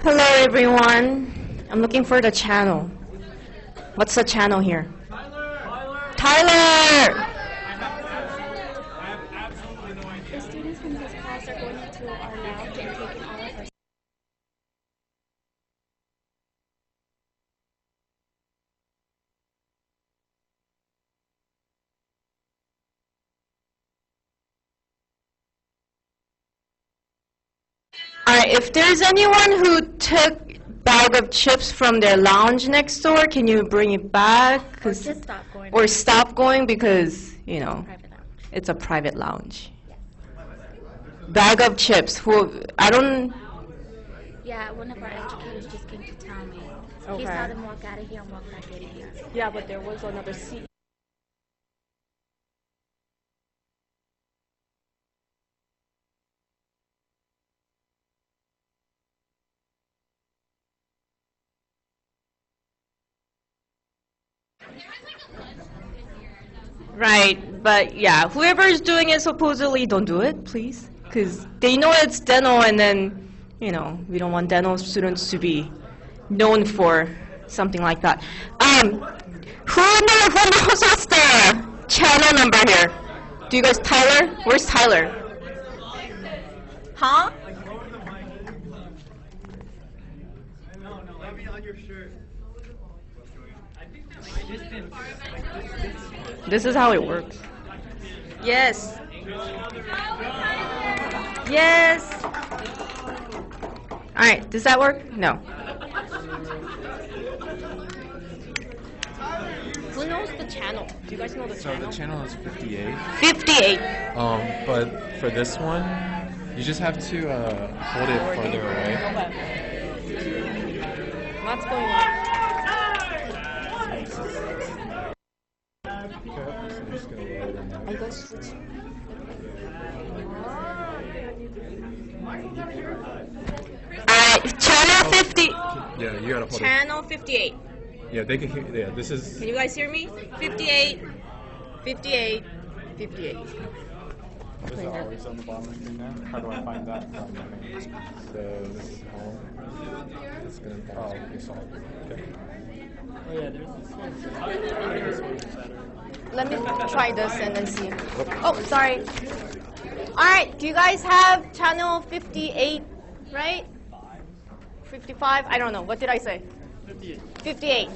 Hello everyone. I'm looking for the channel. What's the channel here? Tyler! The students from this class are going into our lounge and taking all of our Alright, if there's anyone who took bag of chips from their lounge next door, can you bring it back? or just stop going. Or stop going because, you know, Private lounge. it's a private lounge. Bag of chips. I don't... Yeah, one of our educators just came to tell me. He Okay. saw them walk out of here and walk back in here. Yeah, but there was another seat. Right, but yeah, whoever is doing it supposedly don't do it, please. Because they know it's dental and then, you know, we don't want dental students to be known for something like that. Who knows what's the channel number here? Do you guys, Tyler? Where's Tyler? Huh? This is how it works. Yes. Yes. All right, does that work? No. Who knows the channel? Do you guys know the So channel? the channel is 58. 58. But for this one, you just have to hold it further away. What's going on? Are you guys switching? Channel 50. Yeah, you gotta hold it. Channel 58. Yeah, they can hear. Yeah, this is. Can you guys hear me? 58. 58. 58. Is it always on the bottom of the screen now? How do I find that from the main? So this is home. It's gonna. Oh, okay, so. Okay. Oh yeah, there's this one. This one's better. Let me try this and then see. Oh, sorry. All right, do you guys have channel 58, right? 55? I don't know. What did I say? 58. 58.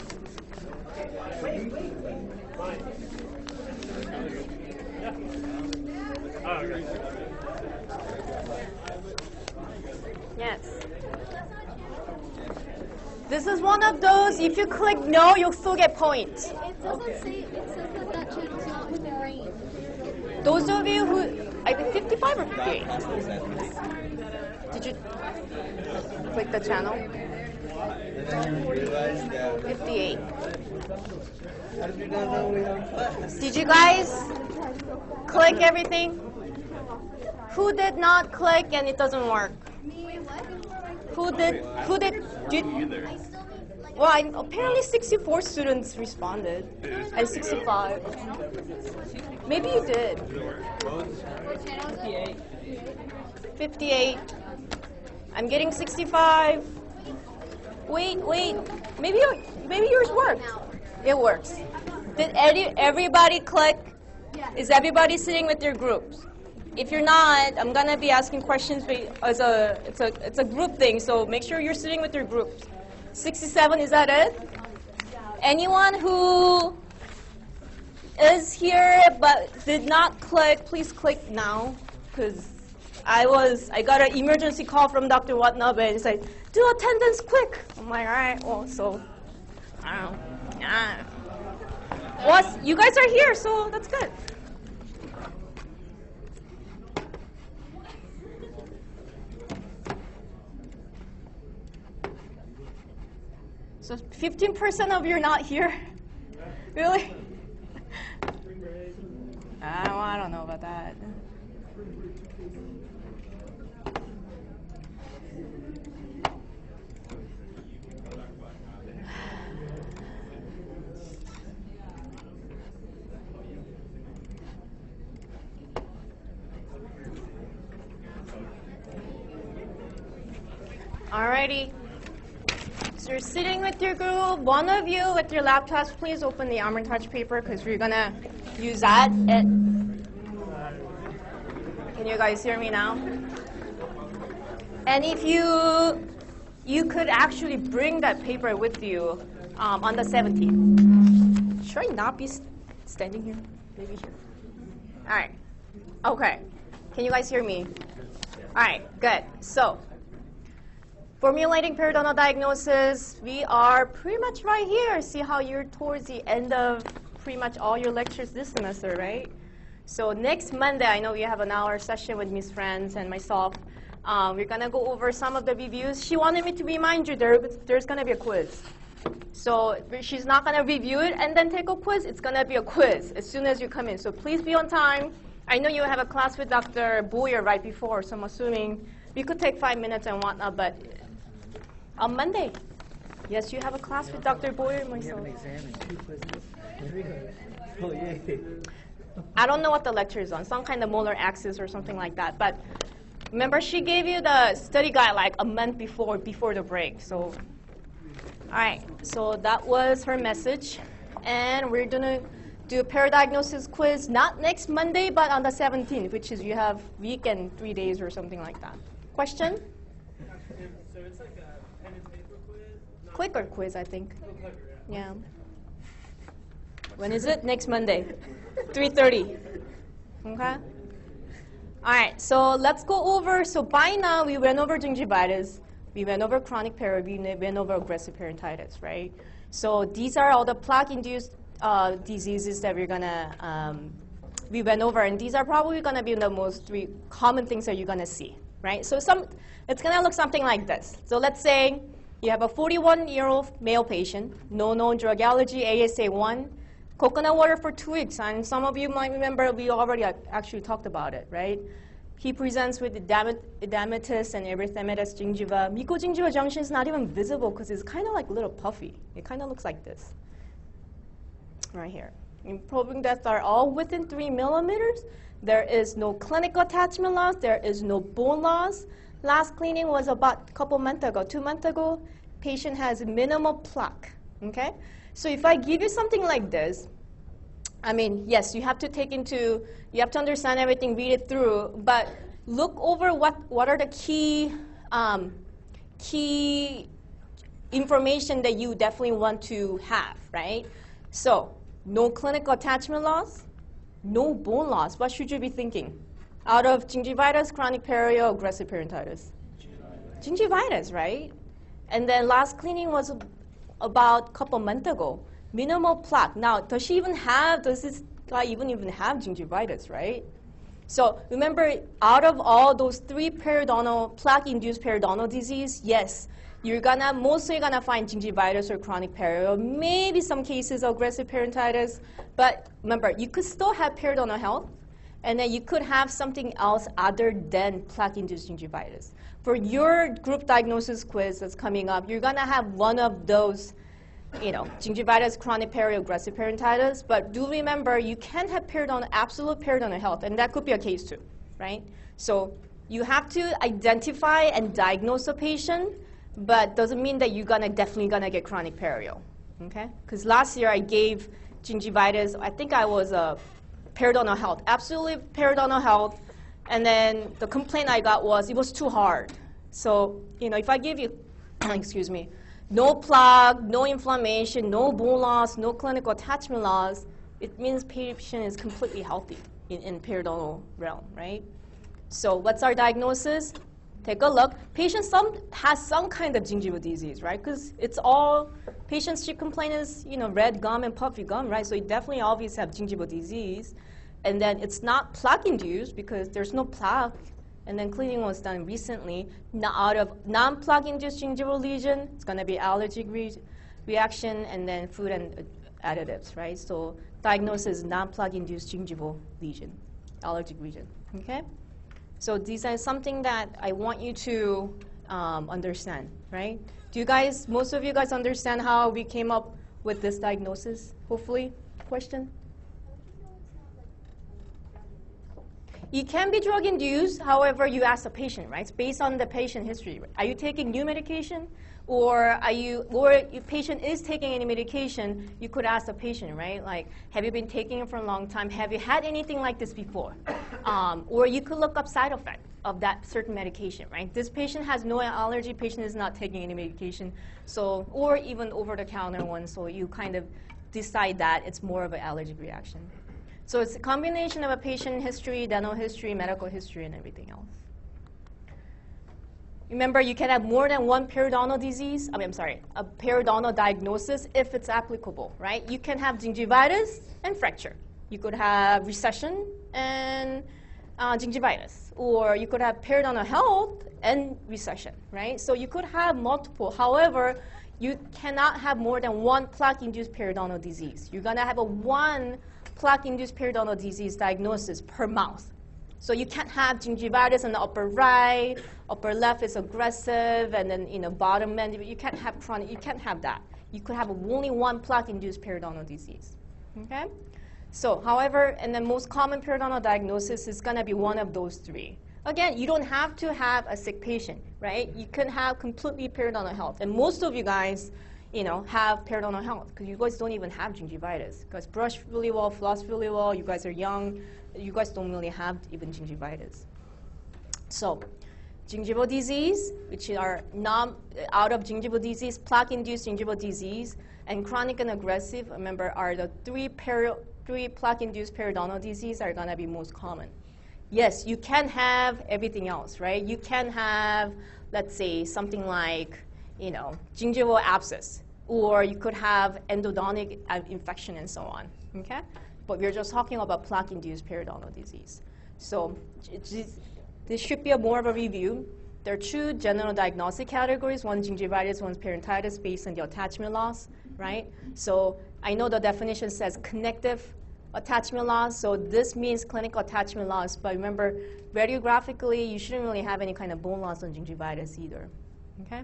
Oh, okay. Yes. This is one of those, if you click no, you'll still get points. It doesn't say, it says that that channel's not within range. Those of you who, I think 55 or 58? Did you click the channel? 58. Did you guys click everything? Who did not click and it doesn't work? Who did, well, apparently 64 students responded, and 65. Maybe you did. 58. I'm getting 65. Wait, maybe yours worked. It works. Did everybody click? Is everybody sitting with their groups? If you're not, I'm gonna be asking questions as it's a group thing, so make sure you're sitting with your groups. 67, is that it? Anyone who is here but did not click, please click now, because I got an emergency call from Dr. Watanabe and he said, do attendance quick. I'm like, all right, well, so, I don't know. Well, you guys are here, so that's good. So 15% of you are not here? Really? I don't know about that. Alrighty. So you're sitting with your group. One of you with your laptops, please open the Armor Touch paper because we're going to use that. Can you guys hear me now? And if you could actually bring that paper with you on the 17th. Should I not be standing here? Maybe here. All right. Okay. Can you guys hear me? All right. Good. So, formulating periodontal diagnosis. We are pretty much right here. See how you're towards the end of pretty much all your lectures this semester, right? So next Monday, I know we have an hour session with Miss Franz and myself. We're going to go over some of the reviews. She wanted me to remind you there's going to be a quiz. So she's not going to review it and then take a quiz. It's going to be a quiz as soon as you come in. So please be on time. I know you have a class with Dr. Boyer right before, so I'm assuming we could take 5 minutes and whatnot, but on Monday, yes, you have a class with Dr. Boyer and myself. We have an exam and 2 quizzes. Oh, yay. I don't know what the lecture is on, some kind of molar axis or something like that. But remember, she gave you the study guide like a month before the break. So, all right, so that was her message. And we're going to do a paradiagnosis quiz, not next Monday, but on the 17th, which is you have weekend, 3 days or something like that. Question? So it's like a pen and paper quiz? Clicker quiz, I think. Yeah. When is it? Next Monday, 3:30. Okay? All right, so let's go over. So by now, we went over gingivitis. We went over chronic peri. We went over aggressive periodontitis, right? So these are all the plaque-induced diseases that we're going to, we went over. And these are probably going to be the most 3 common things that you're going to see, right? So it's going to look something like this. So let's say you have a 41-year-old male patient, no known drug allergy, ASA1, coconut water for 2 weeks, and some of you might remember we already actually talked about it, right? He presents with edematous and erythematous gingiva. Mucogingival junction is not even visible because it's kind of like a little puffy. It kind of looks like this, right here. Improving depths are all within 3 millimeters. There is no clinical attachment loss. There is no bone loss. Last cleaning was about a couple months ago, 2 months ago. Patient has minimal plaque, okay? So if I give you something like this, I mean, yes, you have to understand everything, read it through, but look over what are the key information that you definitely want to have, right? So no clinical attachment loss, no bone loss. What should you be thinking? Out of gingivitis, chronic perio, aggressive periodontitis? Gingivitis, right? And then last cleaning was about a couple months ago. Minimal plaque. Now, does this guy even have gingivitis, right? So remember, out of all those 3 plaque-induced periodontal disease, yes, you're mostly gonna find gingivitis or chronic perio, maybe some cases of aggressive periodontitis, but remember, you could still have periodontal health, and then you could have something else other than plaque-induced gingivitis. For your group diagnosis quiz that's coming up, you're gonna have one of those, gingivitis, chronic perio, aggressive periodontitis, but do remember, you can have absolute periodontal health, and that could be a case too, right? So you have to identify and diagnose a patient, but doesn't mean that you're definitely gonna get chronic perio, okay? Because last year I gave gingivitis, I think I was periodontal health, absolutely periodontal health, and then the complaint I got was it was too hard. So, if I give you, excuse me, no plaque, no inflammation, no bone loss, no clinical attachment loss, it means patient is completely healthy in periodontal realm, right? So what's our diagnosis? Take a look. Patient has some kind of gingival disease, right? Because it's all, patient's chief complaint is, red gum and puffy gum, right? So you definitely always have gingival disease. And then it's not plaque-induced because there's no plaque. And then cleaning was done recently. Now, out of non-plaque-induced gingival lesion, it's going to be allergic reaction and then food and additives, right? So diagnosis is non-plaque-induced gingival lesion, allergic region, okay? So these are something that I want you to understand, right? Most of you guys understand how we came up with this diagnosis, hopefully? Question? It can be drug-induced, however, you ask the patient, right? It's based on the patient history. Are you taking new medication? Or your patient is taking any medication, you could ask the patient, right? Like, have you been taking it for a long time? Have you had anything like this before? Or you could look up side effects of that certain medication, right? This patient has no allergy, patient is not taking any medication, so, or even over-the-counter one, so you kind of decide that it's more of an allergic reaction. So it's a combination of a patient history, dental history, medical history, and everything else. Remember, you can have more than one periodontal disease, a periodontal diagnosis if it's applicable, right? You can have gingivitis and fracture. You could have recession and gingivitis. Or you could have periodontal health and recession, right? So you could have multiple. However, you cannot have more than one plaque-induced periodontal disease. You're going to have a one plaque-induced periodontal disease diagnosis per mouth. So you can't have gingivitis in the upper right, upper left is aggressive, and then bottom mandible. You can't have chronic. You can't have that. You could have only one plaque-induced periodontal disease. Okay. So, however, and the most common periodontal diagnosis is going to be one of those three. Again, you don't have to have a sick patient, right? You can have completely periodontal health, and most of you guys, have periodontal health because you guys don't even have gingivitis. You guys brush really well, floss really well. You guys are young. You guys don't really have even gingivitis. So, gingival disease, which are out of gingival disease, plaque-induced gingival disease, and chronic and aggressive, remember, are the three plaque-induced periodontal disease are going to be most common. Yes, you can have everything else, right? You can have, let's say, something like, gingival abscess, or you could have endodontic infection and so on, okay? But we're just talking about plaque-induced periodontal disease. So this should be more of a review. There are two general diagnostic categories, one gingivitis, one periodontitis, based on the attachment loss, right? So I know the definition says connective attachment loss, so this means clinical attachment loss, but remember, radiographically, you shouldn't really have any kind of bone loss on gingivitis either, okay?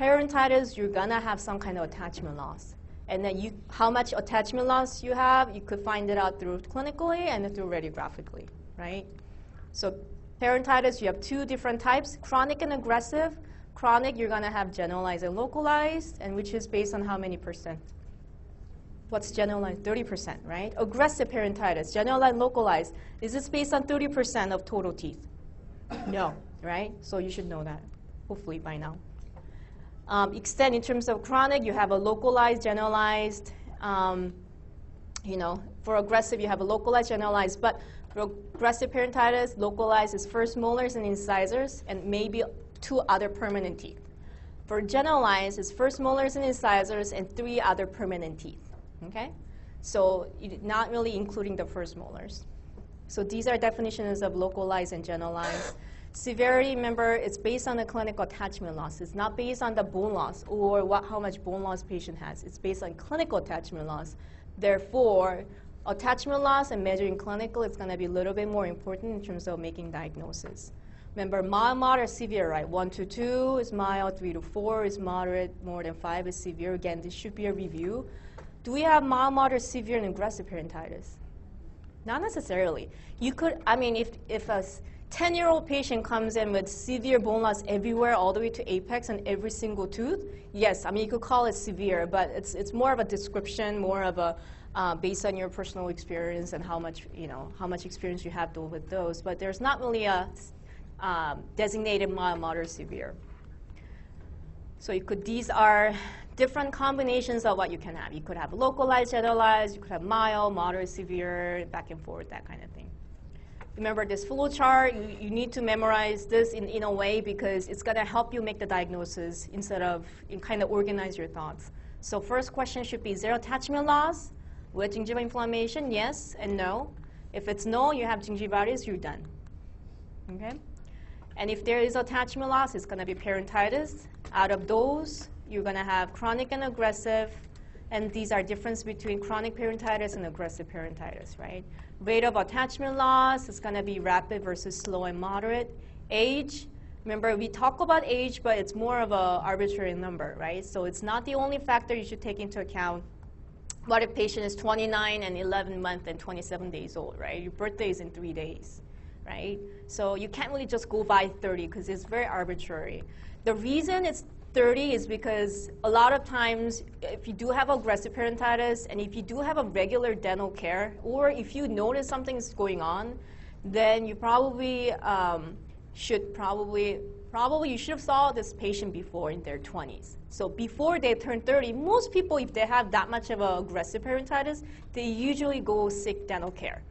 Periodontitis, you're gonna have some kind of attachment loss. And then how much attachment loss you have, you could find it out through clinically and through radiographically, right? So periodontitis, you have two different types, chronic and aggressive. Chronic, you're gonna have generalized and localized, and which is based on how many percent? What's generalized? 30%, right? Aggressive periodontitis, generalized and localized, is this based on 30% of total teeth? No, right? So you should know that, hopefully by now. Extent in terms of chronic, you have a localized, generalized, for aggressive, you have a localized, generalized, but for aggressive periodontitis, localized is first molars and incisors, and maybe 2 other permanent teeth. For generalized, it's first molars and incisors and 3 other permanent teeth, okay? So not really including the first molars. So these are definitions of localized and generalized. Severity, remember, it's based on the clinical attachment loss. It's not based on the bone loss or how much bone loss patient has. It's based on clinical attachment loss. Therefore, attachment loss and measuring clinical is going to be a little bit more important in terms of making diagnosis. Remember, mild, moderate, severe, right? 1 to 2 is mild, 3 to 4 is moderate, more than 5 is severe. Again, this should be a review. Do we have mild, moderate, severe, and aggressive periodontitis? Not necessarily. You could, if a 10-year-old patient comes in with severe bone loss everywhere, all the way to apex and every single tooth, yes, you could call it severe, but it's more of a description, more of a based on your personal experience and how much experience you have with those. But there's not really a designated mild, moderate, severe. So these are different combinations of what you can have. You could have localized, generalized, you could have mild, moderate, severe, back and forth, that kind of thing. Remember this flow chart, you need to memorize this in a way because it's going to help you make the diagnosis instead of kind of organize your thoughts. So first question should be, is there attachment loss with gingival inflammation? Yes and no. If it's no, you have gingivitis, you're done. Okay? And if there is attachment loss, it's going to be periodontitis. Out of those, you're going to have chronic and aggressive, and these are difference between chronic periodontitis and aggressive periodontitis, right? Rate of attachment loss is going to be rapid versus slow and moderate. Age, remember we talk about age, but it's more of an arbitrary number, right? So it's not the only factor you should take into account. What if patient is 29 and 11 months and 27 days old, right? Your birthday is in 3 days, right? So you can't really just go by 30 because it's very arbitrary. The reason it's 30 is because a lot of times if you do have aggressive periodontitis and if you do have a regular dental care, or if you notice something's going on, then you probably you should have saw this patient before in their 20s. So before they turn 30, most people, if they have that much of an aggressive periodontitis, they usually go seek dental care.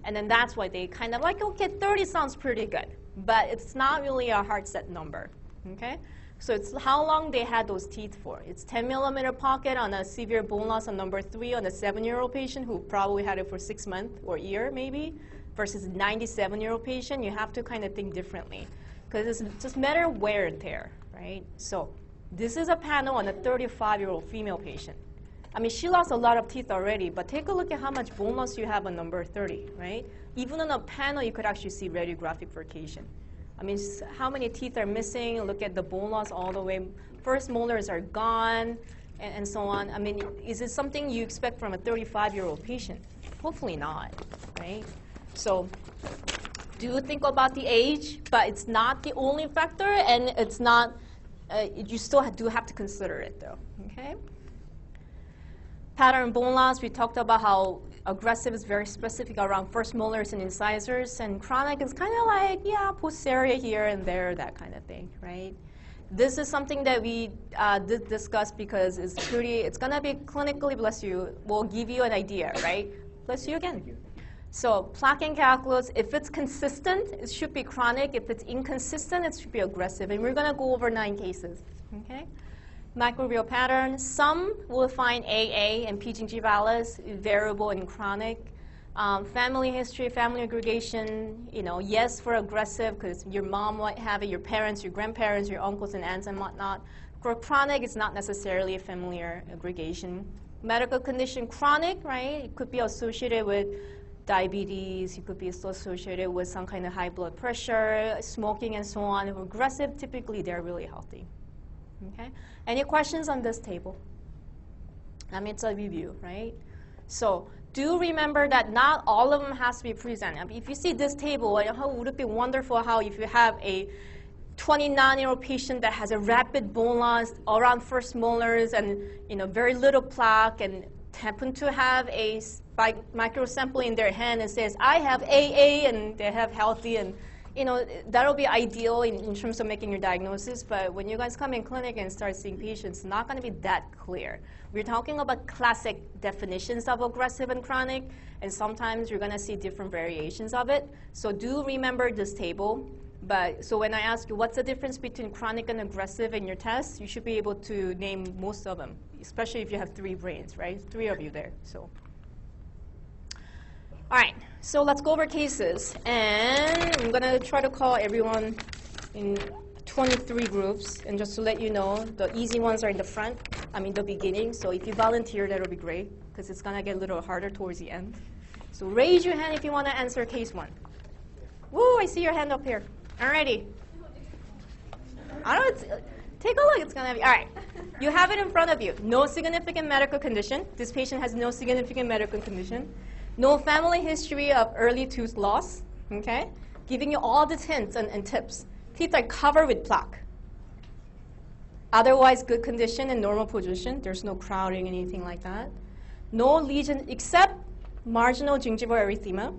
And then that's why they kind of like, okay, 30 sounds pretty good. But it's not really a hard set number, okay? So it's how long they had those teeth for. It's 10 millimeter pocket on a severe bone loss on number 3 on a 7-year-old patient who probably had it for 6 months or a year maybe, versus a 97-year-old patient. You have to kind of think differently because it's just matter of wear and tear, right? So this is a panel on a 35-year-old female patient. I mean, she lost a lot of teeth already, but take a look at how much bone loss you have on number 30, right? Even on a panel, you could actually see radiographic furcation. I mean, how many teeth are missing? Look at the bone loss all the way. First molars are gone, and so on. I mean, is it something you expect from a 35-year-old patient? Hopefully not, right? So do think about the age, but it's not the only factor, and it's not, you still do have to consider it, though, okay? Pattern bone loss, we talked about how aggressive is very specific around first molars and incisors, and chronic is kind of like, yeah, posterior here and there, that kind of thing, right? This is something that we did discuss because it's going to be clinically, bless you, will give you an idea, right? Bless you again. So plaque and calculus, if it's consistent, it should be chronic. If it's inconsistent, it should be aggressive. And we're going to go over 9 cases, okay? Microbial pattern, some will find AA and P. gingivalis variable and chronic. Family history, family aggregation, you know, yes for aggressive because your mom might have it, your parents, your grandparents, your uncles and aunts and whatnot. For chronic, it's not necessarily a familiar aggregation. Medical condition, chronic, right? It could be associated with diabetes, it could be associated with some kind of high blood pressure, smoking and so on. If aggressive, typically they're really healthy. Okay? Any questions on this table? I mean, it's a review, right? So do remember that not all of them has to be presented. I mean, if you see this table, how would it be wonderful how if you have a 29-year-old patient that has a rapid bone loss around first molars and very little plaque and happen to have a microsample in their hand and says, I have AA, and they have healthy, and that'll be ideal in terms of making your diagnosis, but when you guys come in clinic and start seeing patients, it's not going to be that clear. We're talking about classic definitions of aggressive and chronic, and sometimes you're going to see different variations of it. So do remember this table. But so when I ask you what's the difference between chronic and aggressive in your test, you should be able to name most of them, especially if you have 3 brains, right? 3 of you there. So. All right, so let's go over cases. And I'm going to try to call everyone in 23 groups. And just to let you know, the easy ones are in the front, the beginning. So if you volunteer, that'll be great, because it's going to get a little harder towards the end. So raise your hand if you want to answer case 1. Woo, I see your hand up here. All righty. Take a look, it's going to be, all right. You have it in front of you. No significant medical condition. This patient has no significant medical condition. No family history of early tooth loss, okay? Giving you all these hints and tips. Teeth are covered with plaque. Otherwise, good condition and normal position. There's no crowding, anything like that. No lesion except marginal gingival erythema.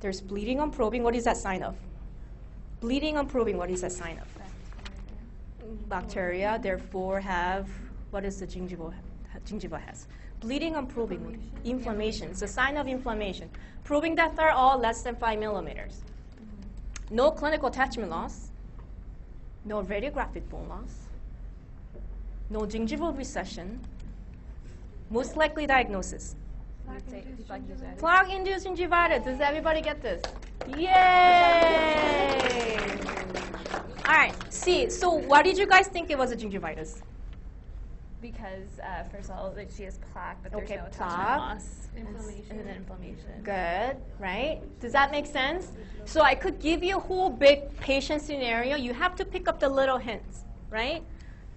There's bleeding on probing. What is that sign of? Bleeding on probing, what is that sign of? Bacteria, therefore have, what is the gingival has? Bleeding on probing, inflammation. It's a sign of inflammation. Probing depths are all less than 5 millimeters. No clinical attachment loss. No radiographic bone loss. No gingival recession. Most likely diagnosis. Plaque-induced gingivitis. Does everybody get this? Yay! All right, see, so why did you guys think it was a gingivitis? Because, first of all, like, she has plaque, but there's no plaque. attachment loss. Inflammation. And then inflammation. Good, right? Does that make sense? So I could give you a whole big patient scenario. You have to pick up the little hints, right?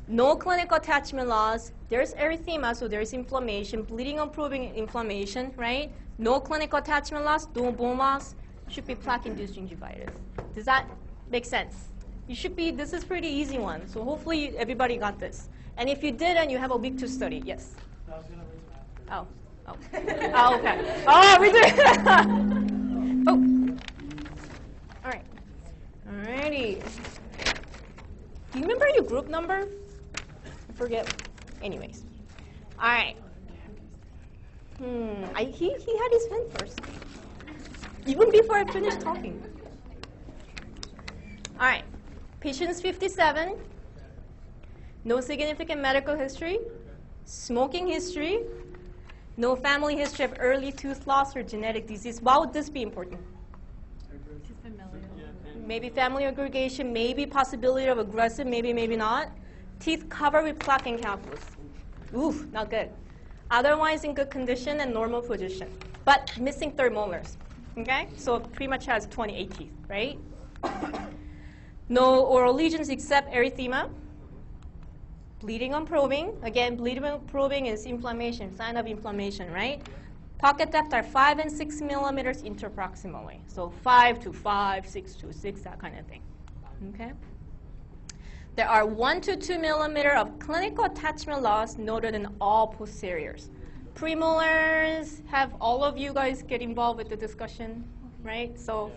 No clinical attachment loss. There's erythema, so there's inflammation. Bleeding on probing, inflammation, right? No clinical attachment loss, no bone loss. Should be plaque-induced gingivitis. Does that make sense? You should be, this is pretty easy one. So hopefully everybody got this. And if you didn't, you have a week to study. Yes? I was going to raise my hand. Oh. Oh. Oh, okay. Oh, we did. Oh. All right. Alrighty. Do you remember your group number? I forget. Anyways. All right. He had his pen first. Even before I finished talking. All right. Patient's 57. No significant medical history. Smoking history. No family history of early tooth loss or genetic disease. Why would this be important? Maybe family aggregation, maybe possibility of aggressive, maybe not. Teeth covered with plaque and calculus. Oof, not good. Otherwise in good condition and normal position, but missing third molars. Okay, so pretty much has 28 teeth, right? No oral lesions except erythema. Bleeding on probing. Again, bleeding on probing is inflammation, sign of inflammation, right? Pocket depth are 5 and 6 millimeters interproximally. So 5 to 5, 6 to 6, that kind of thing. Okay? There are 1 to 2 millimeter of clinical attachment loss noted in all posteriors. Premolars, have all of you guys get involved with the discussion, right? So,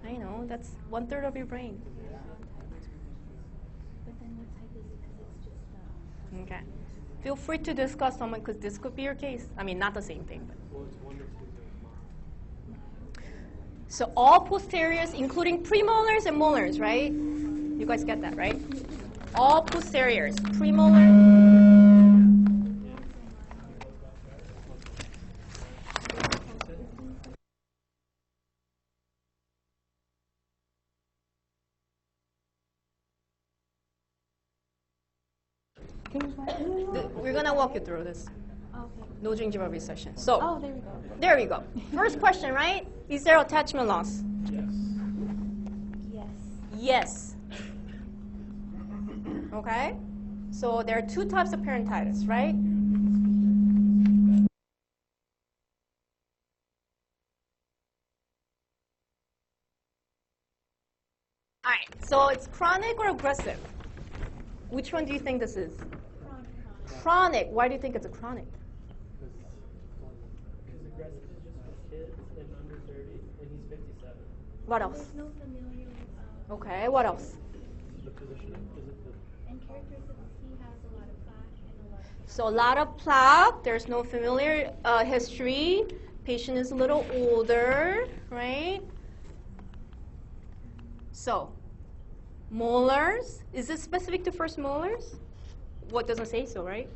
I know, that's 1/3 of your brain. Okay. Feel free to discuss someone because this could be your case. I mean, not the same thing. But. So all posteriors, including premolars and molars, right? You guys get that, right? All posteriors, premolar. We're going to walk you through this. Okay. No gingival recession. So, Oh, there we go. there we go. First question, right? Is there attachment loss? Yes. Yes. Okay? So there are two types of periodontitis, right? All right, so it's chronic or aggressive? Which one do you think this is? Chronic. Why do you think it's a chronic? Because aggressive is just for kids and under 30, and he's 57. What else? There's no familiar. Okay, what else? The positioning, is it the... And characteristics, he has a lot of plaque and a lot of. So a lot of plaque. There's no familiar history. Patient is a little older, right? So, molars. Is this specific to first molars? What doesn't say so, right?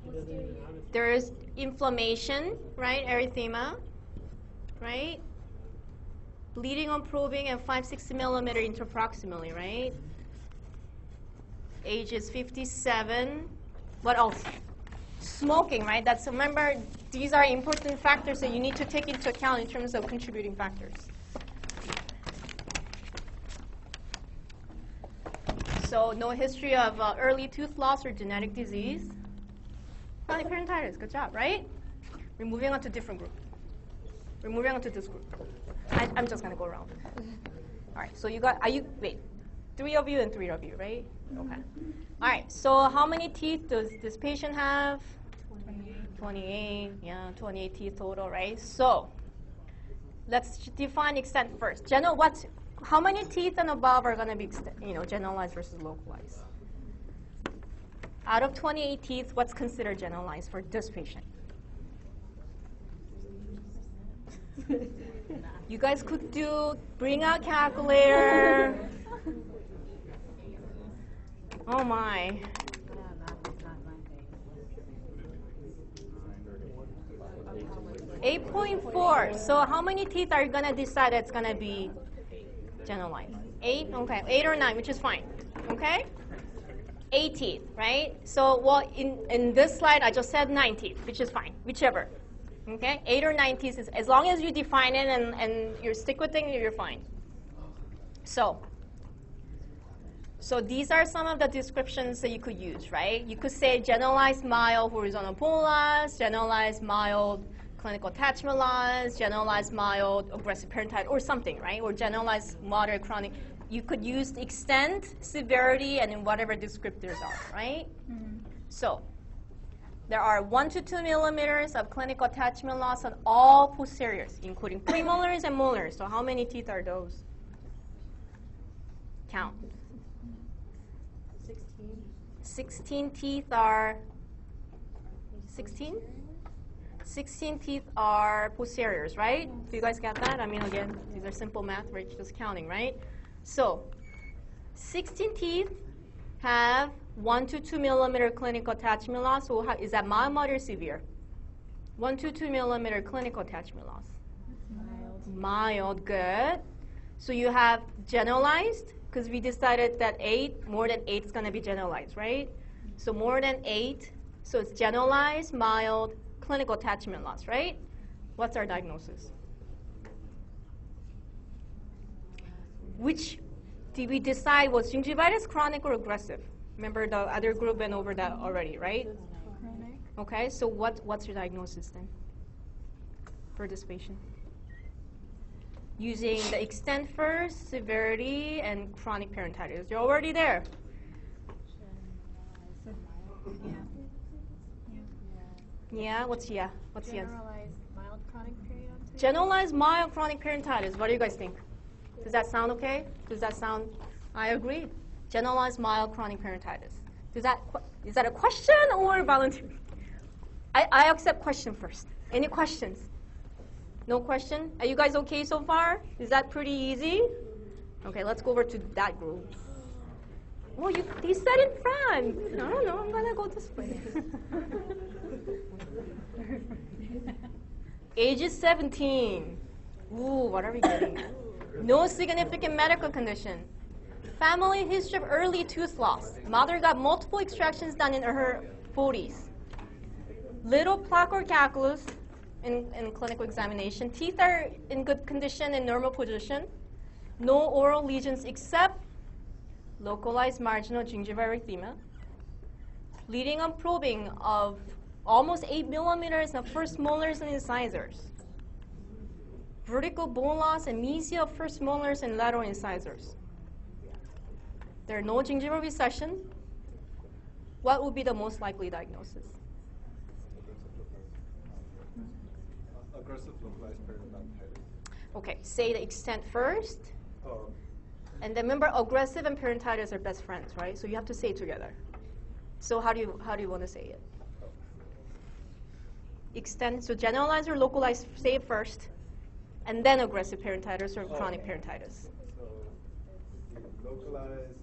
He doesn't even have it. There is inflammation, right? Erythema, right? Bleeding on probing and 5-6 millimeter interproximally, right? Age is 57. What else? Smoking, right? That's, remember, these are important factors that you need to take into account in terms of contributing factors. So no history of early tooth loss or genetic disease. Chronic periodontitis, good job, right? We're moving on to a different group. We're moving on to this group. I'm just gonna go around. All right, so you got, wait, 3 of you and 3 of you, right? Okay. All right, so how many teeth does this patient have? 28, yeah, 28 teeth total, right? So let's define extent first. How many teeth and above are going to be, generalized versus localized? Out of 28 teeth, what's considered generalized for this patient? You guys could bring out calculator. Oh my. 8.4. So how many teeth are you going to decide it's going to be generalized? 8? Okay, 8 or 9, which is fine. Okay? 8 teeth, right? So, well, in this slide, I just said 9 teeth, which is fine, whichever. Okay? 8 or 9 teeth, as long as you define it and you stick with it, you're fine. So these are some of the descriptions that you could use, right? You could say generalized mild horizontal bone loss, generalized mild clinical attachment loss, generalized mild aggressive periodontitis, or something, right? Or generalized moderate chronic. you could use the extent, severity, and whatever descriptors are, right? So there are 1 to 2 millimeters of clinical attachment loss on all posteriors, including premolars and molars. So how many teeth are those? Count. 16 teeth are 16? 16 teeth are posteriors, right? Do you guys get that? I mean, again, these are simple math, right? Just counting, right? So 16 teeth have 1 to 2 millimeter clinical attachment loss. So is that mild, moderate, severe? 1 to 2 millimeter clinical attachment loss. Mild, good. So you have generalized, because we decided that more than 8 is going to be generalized, right? So more than 8, so it's generalized, mild, clinical attachment loss, right? What's our diagnosis? Which did we decide was gingivitis chronic or aggressive? Remember the other group went over that already, right? Chronic. Okay, so what's your diagnosis then for this patient? Using the extent first, severity, and chronic periodontitis. You're already there. Yeah, what's yes? Generalized mild chronic periodontitis. Generalized mild chronic periodontitis. What do you guys think? Does that sound okay? Does that sound? I agree. Generalized mild chronic periodontitis. Is that a question or volunteer? I accept question first. Any questions? No question? Are you guys okay so far? Is that pretty easy? Okay, let's go over to that group. Oh, they said in front. I don't know. I'm gonna go this way. Age is 17. Ooh, what are we getting? No significant medical condition. Family history of early tooth loss. Mother got multiple extractions done in her 40s. Little plaque or calculus in clinical examination. Teeth are in good condition and normal position. No oral lesions except localized marginal gingival erythema. Leading on probing of almost 8 millimeters of first molars and incisors. Vertical bone loss and mesia of first molars and lateral incisors. There are no gingival recession. What would be the most likely diagnosis? Aggressive localized periodontitis. Okay, say the extent first. Oh. And then remember, aggressive and periodontitis are best friends, right? So you have to say it together. So how do you want to say it? Extent, so generalized or localized, say it first, and then aggressive periodontitis or chronic periodontitis. So localized.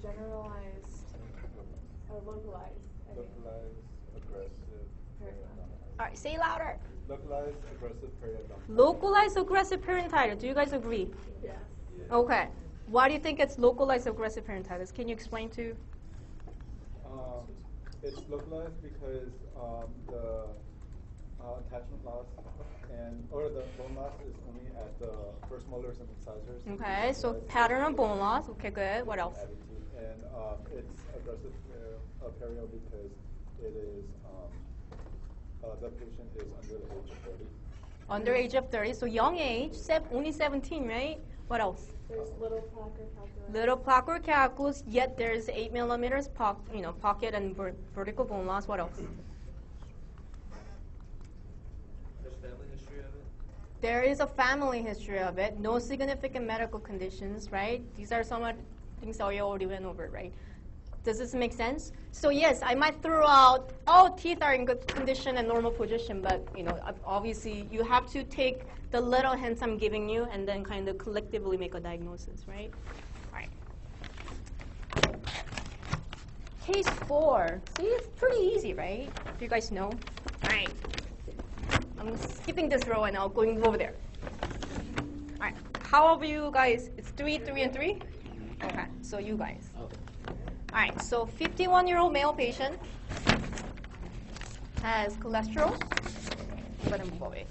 Generalized or localized. Localized, aggressive periodontitis. All right, say louder. Localized, aggressive periodontitis. Localized aggressive periodontitis. Do you guys agree? Yes. Okay. Why do you think it's localized aggressive periodontitis? Can you explain to? It's localized because the attachment loss or the bone loss is only at the first molars and incisors. Okay, so pattern of bone loss. Okay, good. What else? And it's aggressive perio because it is the patient is under the age of 30. Under age of 30, so young age, only 17, right? What else? There's little plaque or calculus. Little plaque or calculus, yet there's 8 millimeters pocket and vertical bone loss. What else? There's family history of it. There is a family history of it. No significant medical conditions, right? These are some of the things that we already went over, right? Does this make sense? So yes, I might throw out, teeth are in good condition and normal position, but obviously you have to take the little hints I'm giving you and then kind of collectively make a diagnosis, right? All right. Case 4. See, it's pretty easy, right? You guys know. All right. I'm skipping this row and I'll going over there. All right. How are you guys? It's 3, 3, and 3? Okay, so you guys. All right, so 51-year-old male patient has cholesterol. I'm going to move away.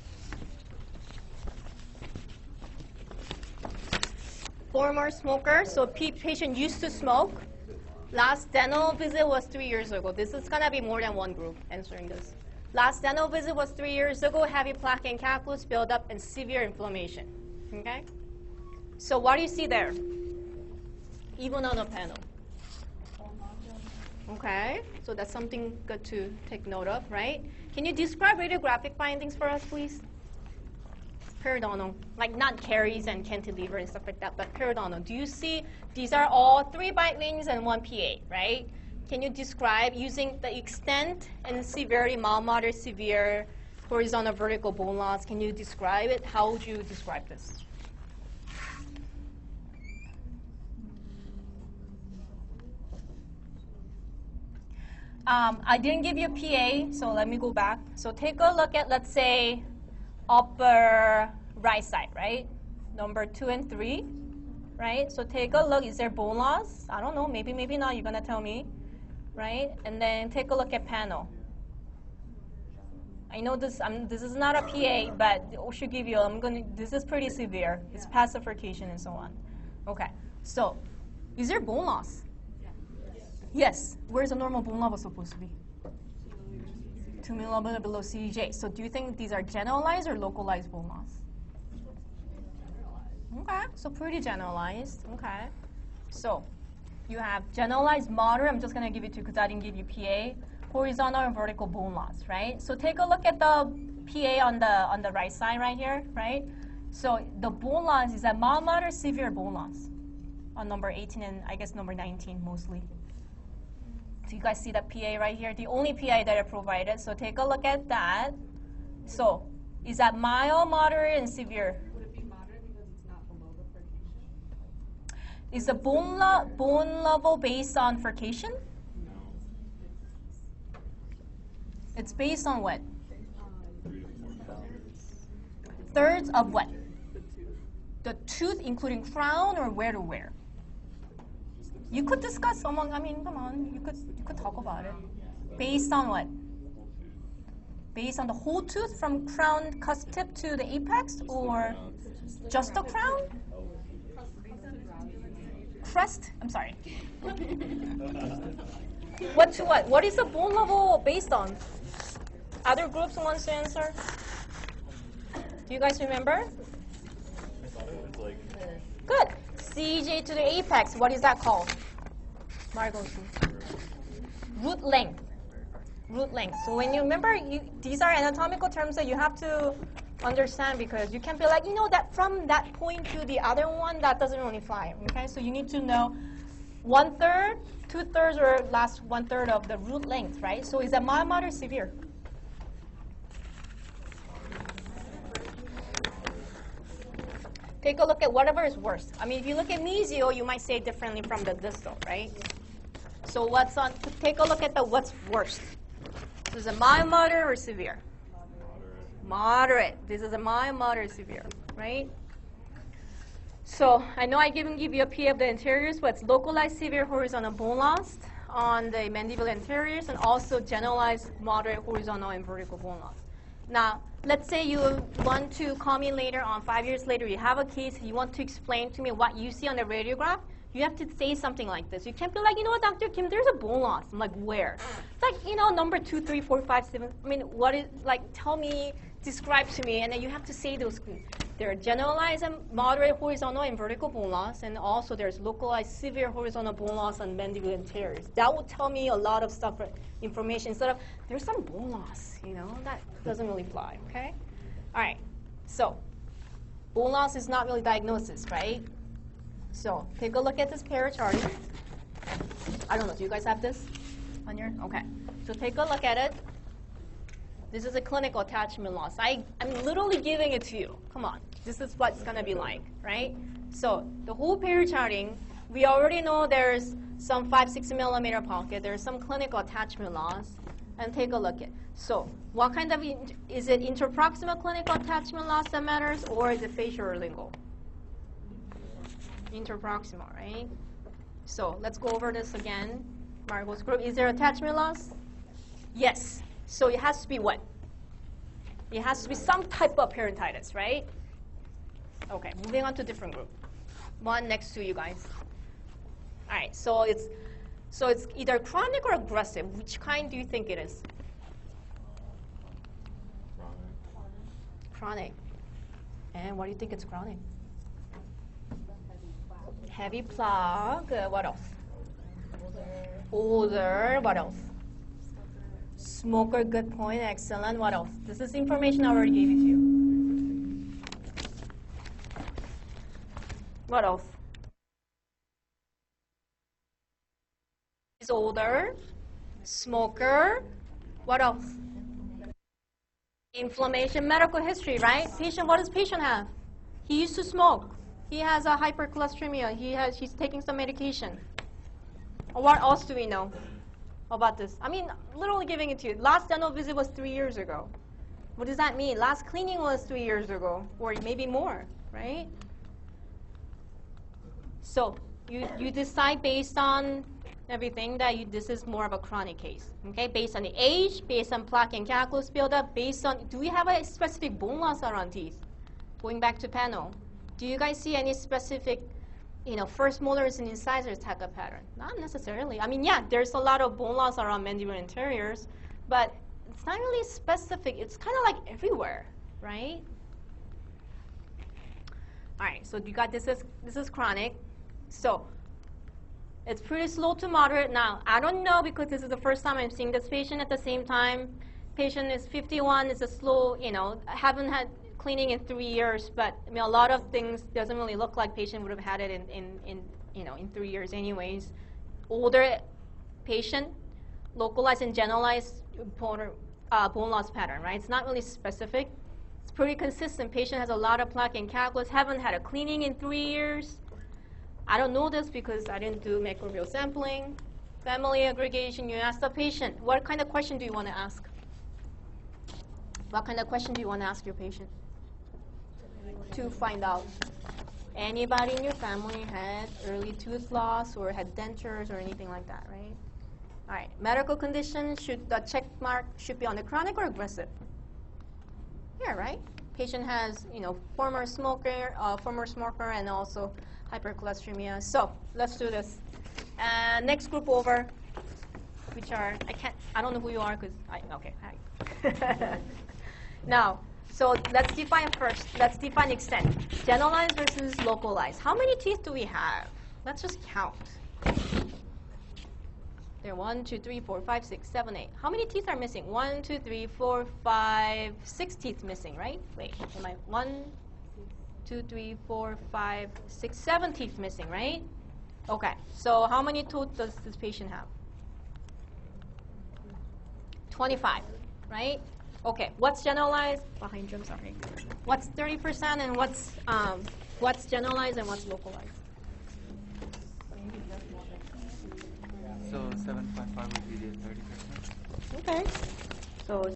Former smoker, so patient used to smoke. Last dental visit was 3 years ago. This is going to be more than one group answering this. Last dental visit was 3 years ago. Heavy plaque and calculus buildup and severe inflammation. Okay? So what do you see there? Even on the panel. Okay, so that's something good to take note of, right? Can you describe radiographic findings for us, please? Periodontal, like not caries and cantilever and stuff like that, but periodontal. Do you see these are all 3 bite wings and 1 PA, right? Can you describe using the extent and severity, mild, moderate, severe, horizontal, vertical bone loss? Can you describe it? How would you describe this? I didn't give you a PA, so let me go back. So take a look at, let's say, upper right side, right? Number 2 and 3, right? So take a look. Is there bone loss? I don't know. Maybe, maybe not. You're going to tell me, right? And then take a look at panel. I know this is not a PA, but I should give you, this is pretty severe. It's pacification and so on. Okay. So is there bone loss? Yes. Where's the normal bone level supposed to be? 2 millimeter below CJ. So do you think these are generalized or localized bone loss? Okay, so pretty generalized. Okay. So you have generalized moderate. I'm just going to give you 2 because I didn't give you PA. Horizontal and vertical bone loss, right? So take a look at the PA on the right side right here, right? So the bone loss is a mild, moderate, severe bone loss on number 18 and I guess number 19 mostly. So you guys see that PA right here, the only PA that I provided. So take a look at that. So is that mild, moderate, and severe? Would it be moderate because it's not below the furcation? Is the bone level based on furcation? No. It's based on what? Thirds of what? The tooth, including crown, or where to where? You could discuss among. I mean, come on. You could talk about it. Based on what? Based on the whole tooth from crown cusp tip to the apex, or just the crown? Crest? I'm sorry. What to what? What is the bone level based on? Other groups wants to answer? Do you guys remember? Good. CJ to the apex. What is that called? Margot. Root length. Root length. So when you remember, these are anatomical terms that you have to understand because you can't be like, that from that point to the other one, that doesn't really fly. Okay, so you need to know 1/3, 2/3, or last 1/3 of the root length, right? So is that mild, moderate, severe? Take a look at whatever is worse. I mean, if you look at mesial, you might say differently from the distal, right? So take a look at what's worst. This is a mild, moderate, or severe? Moderate. This is a mild, moderate, severe, right? So I know I didn't give you a P of the anteriors, but it's localized severe horizontal bone loss on the mandibular anteriors and also generalized moderate horizontal and vertical bone loss. Now, let's say you want to call me later on, 5 years later, you have a case, you want to explain to me what you see on the radiograph, you have to say something like this. You can't be like, Dr. Kim, there's a bone loss. I'm like, where? It's like, number 2, 3, 4, 5, 7. I mean, what is, tell me, describe to me, and then you have to say those. There are generalized and moderate horizontal and vertical bone loss, and also there's localized severe horizontal bone loss on mandibular anteriors. That will tell me a lot of stuff, information, instead of, there's some bone loss, that doesn't really fly, okay? All right, so bone loss is not really diagnosis, right? So take a look at this pair chart. I don't know, do you guys have this on your, okay. So take a look at it. This is a clinical attachment loss. I'm literally giving it to you. Come on. This is what it's going to be like, right? So the whole pair charting, we already know there's some 5-6 millimeter pocket. There's some clinical attachment loss. And take a look at it. So what kind of, is it interproximal clinical attachment loss that matters, or is it facial or lingual? Interproximal, right? So let's go over this again. Margot's group. Is there attachment loss? Yes. So it has to be what? It has to be some type of periodontitis, right? Okay, moving on to different group. One next to you guys. All right, so it's So it's either chronic or aggressive. Which kind do you think it is? Chronic. And what do you think it's chronic? Heavy plaque. What else? Older. What else? Smoker. Good point. Excellent. What else? This is information I already gave it to you. What else? Is older. Smoker. What else? Inflammation, medical history, right? Patient, what does patient have? He used to smoke. He has a hypercholesteremia. He's taking some medication. What else do we know about this? I mean, literally giving it to you. Last dental visit was 3 years ago. What does that mean? Last cleaning was 3 years ago, or maybe more, right? So you decide based on everything that this is more of a chronic case, okay? Based on the age, based on plaque and calculus buildup, based on, do we have a specific bone loss around teeth? Going back to panel, do you guys see any specific, first molars and incisors type of pattern? Not necessarily. I mean, yeah, there's a lot of bone loss around mandibular interiors, but it's not really specific. It's kind of like everywhere, right? All right, so you got this is chronic. So it's pretty slow to moderate. Now, I don't know because this is the first time I'm seeing this patient at the same time. Patient is 51, it's a slow, haven't had cleaning in 3 years, but I mean, a lot of things doesn't really look like patient would have had it in 3 years anyways. Older patient, localized and generalized bone loss pattern, right? It's not really specific. It's pretty consistent. Patient has a lot of plaque and calculus, haven't had a cleaning in 3 years. I don't know this because I didn't do microbial sampling. Family aggregation, you ask the patient, what kind of question do you want to ask? What kind of question do you want to ask your patient? To find out. Anybody in your family had early tooth loss or had dentures or anything like that, right? All right, medical condition, the check mark should be on the chronic or aggressive? Yeah, right? Patient has, former smoker and also hypercholesteremia. So let's do this. Next group over, which are, I don't know who you are because okay, hi. Now, so let's define first. Let's define extent. Generalized versus localized. How many teeth do we have? Let's just count. There are 1, 2, 3, 4, 5, 6, 7, 8. How many teeth are missing? 1, 2, 3, 4, 5, 6 teeth missing, right? Wait, am I 1, 2, 3, 4, 5, 6, 7 teeth missing, right? Okay, so how many teeth does this patient have? 25, right? Okay, what's generalized? Behind you, I'm sorry. What's 30% and what's generalized and what's localized? So 7.5 would be the 30%. Okay, so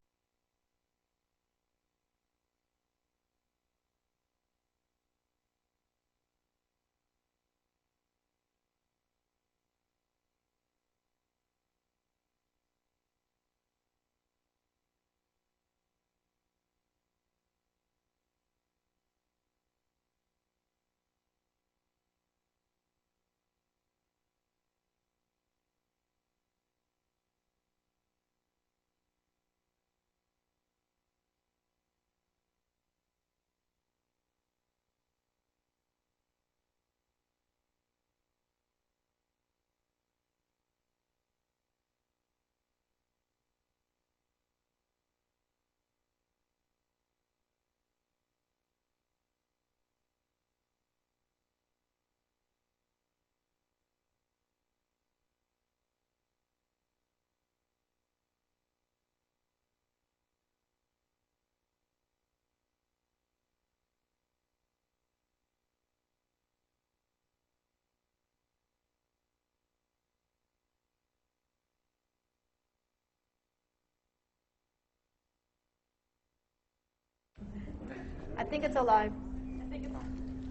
I think it's alive.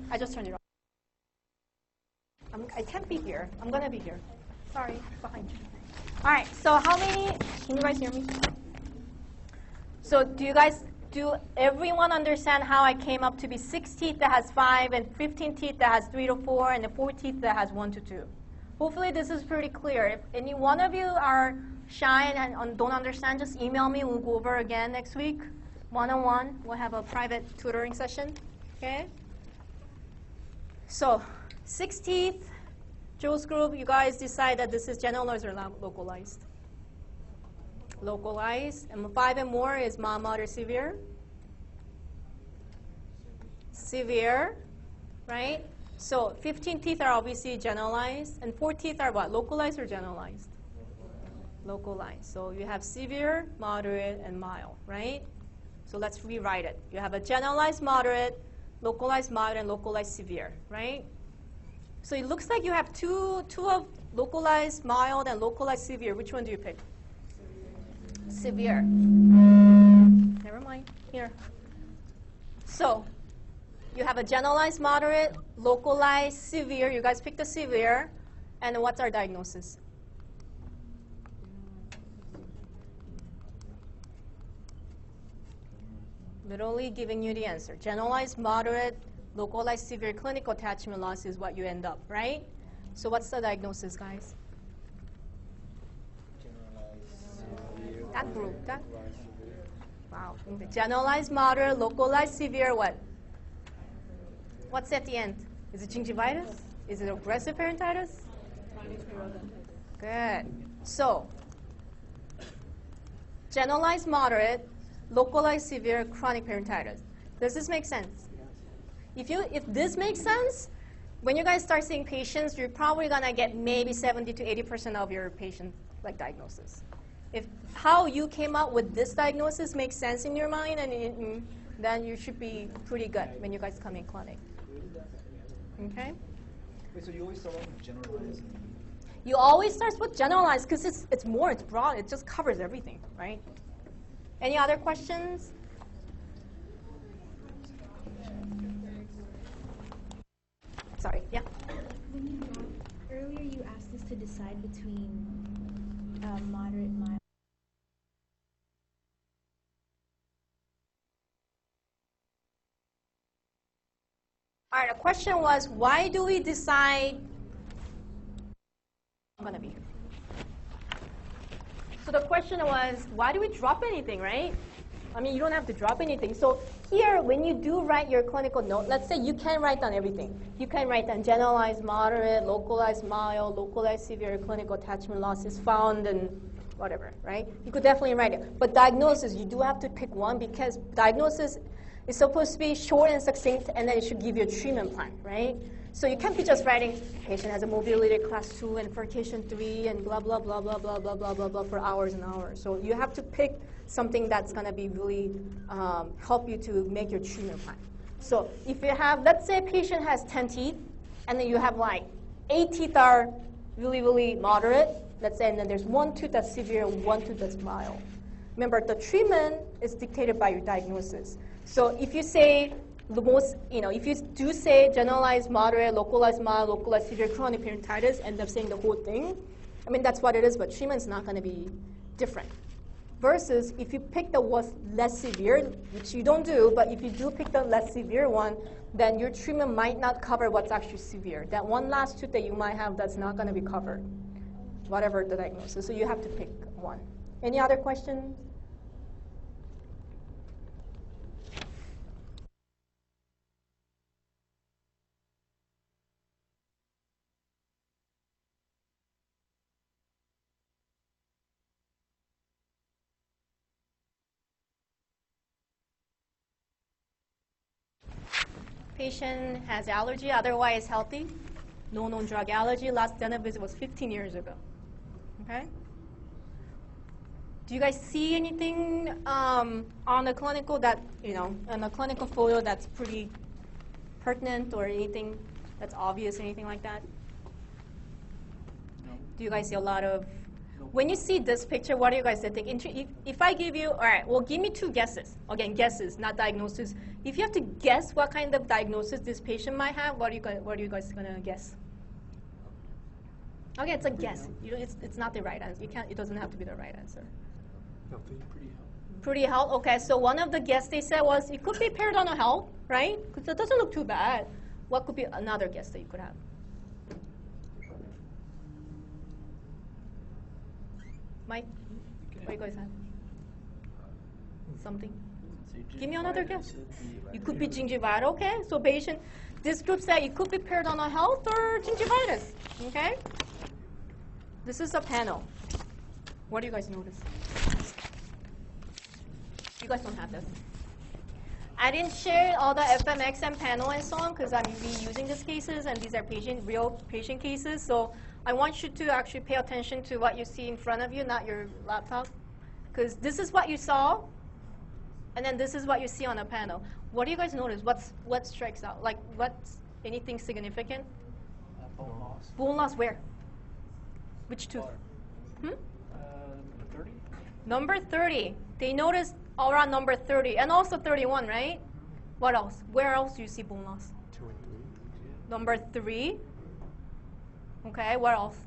I just turned it off. I can't be here. I'm going to be here. Sorry, behind you. All right, so how many, can you guys hear me? So do everyone understand how I came up to be 6 teeth that has 5 and 15 teeth that has 3 to 4 and the 4 teeth that has 1 to 2? Hopefully this is pretty clear. If any one of you are shy and don't understand, just email me. We'll go over again next week. One-on-one. We'll have a private tutoring session. Okay? So, 6 teeth. Joe's group, you guys decide that this is generalized or localized. Localized. And 5 and more is mild, moderate, severe. Severe, right? So 15 teeth are obviously generalized, and 4 teeth are what? Localized or generalized? Localized. So you have severe, moderate, and mild, right? So let's rewrite it. You have a generalized moderate, localized mild, and localized severe, right? So it looks like you have two of localized mild and localized severe. Which one do you pick? Severe. Never mind. Here. So you have a generalized moderate, localized severe. You guys pick the severe. And what's our diagnosis? Literally giving you the answer. Generalized moderate, localized severe clinical attachment loss is what you end up, right? So what's the diagnosis, guys? That group. That. Wow. Generalized moderate, localized severe, what? What's at the end? Is it gingivitis? Is it aggressive periodontitis? Good. So, generalized moderate, localized severe, chronic periodontitis. Does this make sense? If this makes sense, when you guys start seeing patients, you're probably gonna get maybe 70 to 80% of your patient diagnosis. If how you came up with this diagnosis makes sense in your mind, and then you should be pretty good when you guys come in clinic. Okay? Wait, so you always start off with generalized? You always start with generalized because it's broad. It just covers everything, right? Any other questions? Sorry, yeah? Earlier you asked us to decide between moderate, mild. All right, the question was, why do we decide I'm gonna be here? So the question was, why do we drop anything, right? I mean, you don't have to drop anything. So here, when you do write your clinical note, let's say you can write down everything. You can write down generalized moderate, localized mild, localized severe clinical attachment loss is found in whatever, right? You could definitely write it. But diagnosis, you do have to pick one because diagnosis is supposed to be short and succinct, and then it should give you a treatment plan, right? So you can't be just writing, patient has a mobility class 2 and furcation 3 and blah, blah, blah, blah, blah, blah, blah, blah, blah for hours and hours. So you have to pick something that's going to be really help you to make your treatment plan. So if you have, let's say a patient has 10 teeth, and then you have like 8 teeth are really, really moderate, let's say, and then there's 1 tooth that's severe and 1 tooth that's mild. Remember, the treatment is dictated by your diagnosis. So if you say the most, if you do say generalized moderate, localized mild, localized severe chronic periodontitis, end up saying the whole thing, I mean, that's what it is, but treatment's not going to be different. Versus if you pick the what's less severe, which you don't do, but if you do pick the less severe one, then your treatment might not cover what's actually severe. That one last tooth that you might have that's not going to be covered, whatever the diagnosis. So you have to pick one. Any other questions? Patient has allergy, otherwise healthy. No known drug allergy. Last dental visit was 15 years ago. Okay? Do you guys see anything on the clinical that, on the clinical photo that's pretty pertinent or anything that's obvious, anything like that? No. Do you guys see a lot of, when you see this picture, what do you guys think? If I give you, all right, well, give me 2 guesses. Again, guesses, not diagnosis. If you have to guess what kind of diagnosis this patient might have, what are you guys gonna guess? Okay, it's a guess. It's not the right answer. It doesn't have to be the right answer. Healthy. Pretty health. Okay, so one of the guess they said was it could be periodontal health, right? Because it doesn't look too bad. What could be another guess that you could have? Mike, what you guys have? Something? So Give me another guess. gingivitis, It could be gingivitis, okay? So patient, this group said it could be periodontal health or gingivitis, okay? This is a panel. What do you guys notice? You guys don't have this. I didn't share all the FMX and panel and so on because I'm reusing these cases and these are real patient cases. So I want you to actually pay attention to what you see in front of you, not your laptop. Because this is what you saw, and then this is what you see on a panel. What do you guys notice? What strikes out? Like what's anything significant? Bone loss. Bone loss where? Which tooth? 30? Number 30. They noticed around number 30 and also 31, right? What else? Where else do you see bone loss? 2 and 3. Number 3. Okay, what else?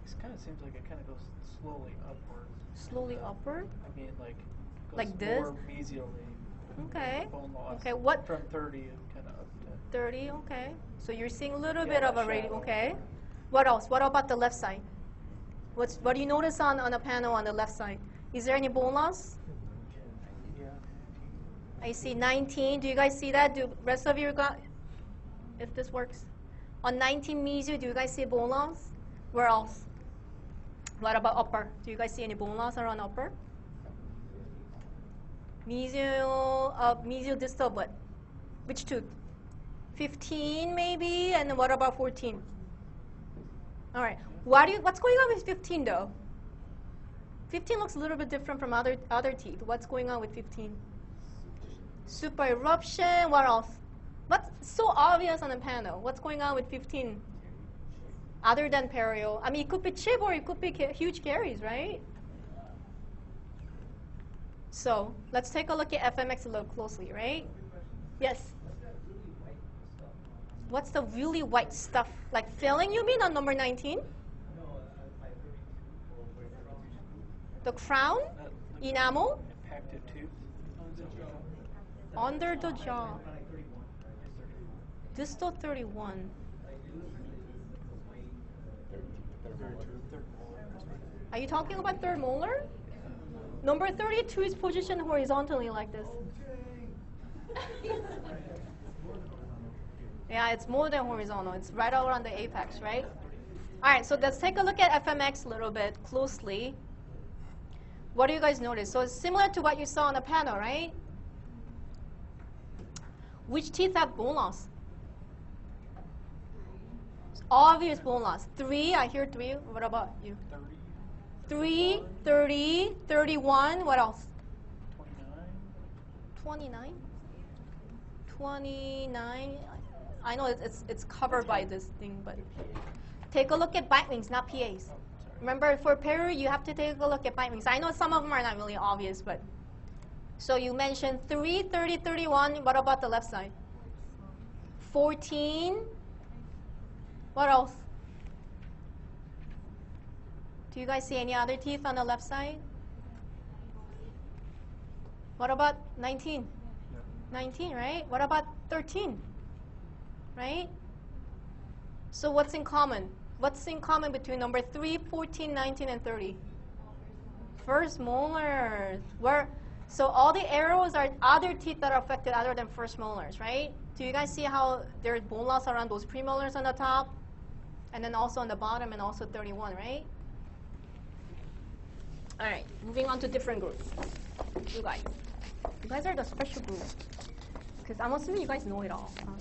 This kind of seems like it kind of goes slowly upward. Slowly upward? I mean, like, goes Like this? more mesially. Okay. Bone loss. Okay, what? From 30 and kind of up to 30, okay. So you're seeing a little Yeah, bit of a that radius, shadow. okay. What else? What about the left side? What do you notice on a panel on the left side? Is there any bone loss? yeah. I see 19. Do you guys see that? Do rest of you got, if this works? On 19 mesial, do you guys see bone loss? Where else? What about upper? Do you guys see any bone loss around upper? Mesial distal, what? Which tooth? 15 maybe, and what about 14? All right. What's going on with 15 though? 15 looks a little bit different from other teeth. What's going on with 15? Super eruption. What else? What's so obvious on the panel? What's going on with 15? Other than perio. I mean, it could be chip or it could be huge caries, right? So let's take a look at FMX a little closely, right? Yes. What's the really white stuff? Like filling, you mean, on number 19? The crown? Enamel? Impacted tooth. Under the jaw. Distal 31. Are you talking about third molar? Number 32 is positioned horizontally like this. Yeah, it's more than horizontal. It's right around the apex, right? All right, so let's take a look at FMX a little bit closely. What do you guys notice? So it's similar to what you saw on the panel, right? Which teeth have bone loss? Obvious bone loss. 3, I hear 3. What about you? 30. 3, 30, 31. What else? 29. 29? 29. I know it's covered by this thing, but take a look at bite wings, not PAs. Remember, for perio, you have to take a look at bite wings. I know some of them are not really obvious, but so you mentioned 3, 30, 31. What about the left side? 14. What else? Do you guys see any other teeth on the left side? What about 19? 19, right? What about 13? Right? So what's in common? What's in common between number 3, 14, 19, and 30? First molars. So all the arrows are other teeth that are affected other than first molars, right? Do you guys see how there's bone loss around those premolars on the top? And then also on the bottom and also 31, right? All right, moving on to different groups. You guys are the special group. Because I'm assuming you guys know it all. Huh?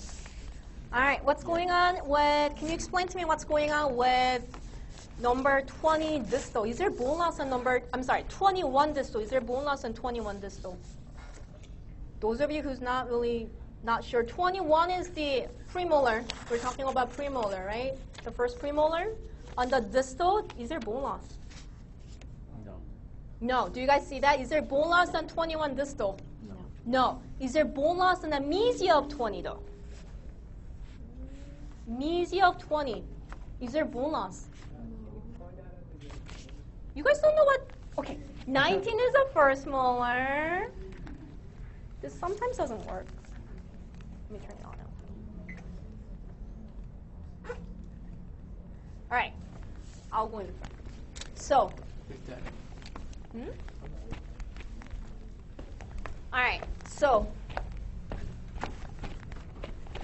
All right, what's going on with, can you explain to me what's going on with number 20 distal? Is there bone loss on 21 distal? Is there bone loss on 21 distal? Those of you who's not sure, 21 is the premolar. We're talking about premolar, right? The first premolar. On the distal, is there bone loss? No. No. Do you guys see that? Is there bone loss on 21 distal? No. No. Is there bone loss on the mesia of 20 though? Mesia of 20. Is there bone loss? You guys don't know what? Okay. 19 is the first molar. This sometimes doesn't work. Let me turn it on now. All right. I'll go in front. So, Big Daddy. all right, so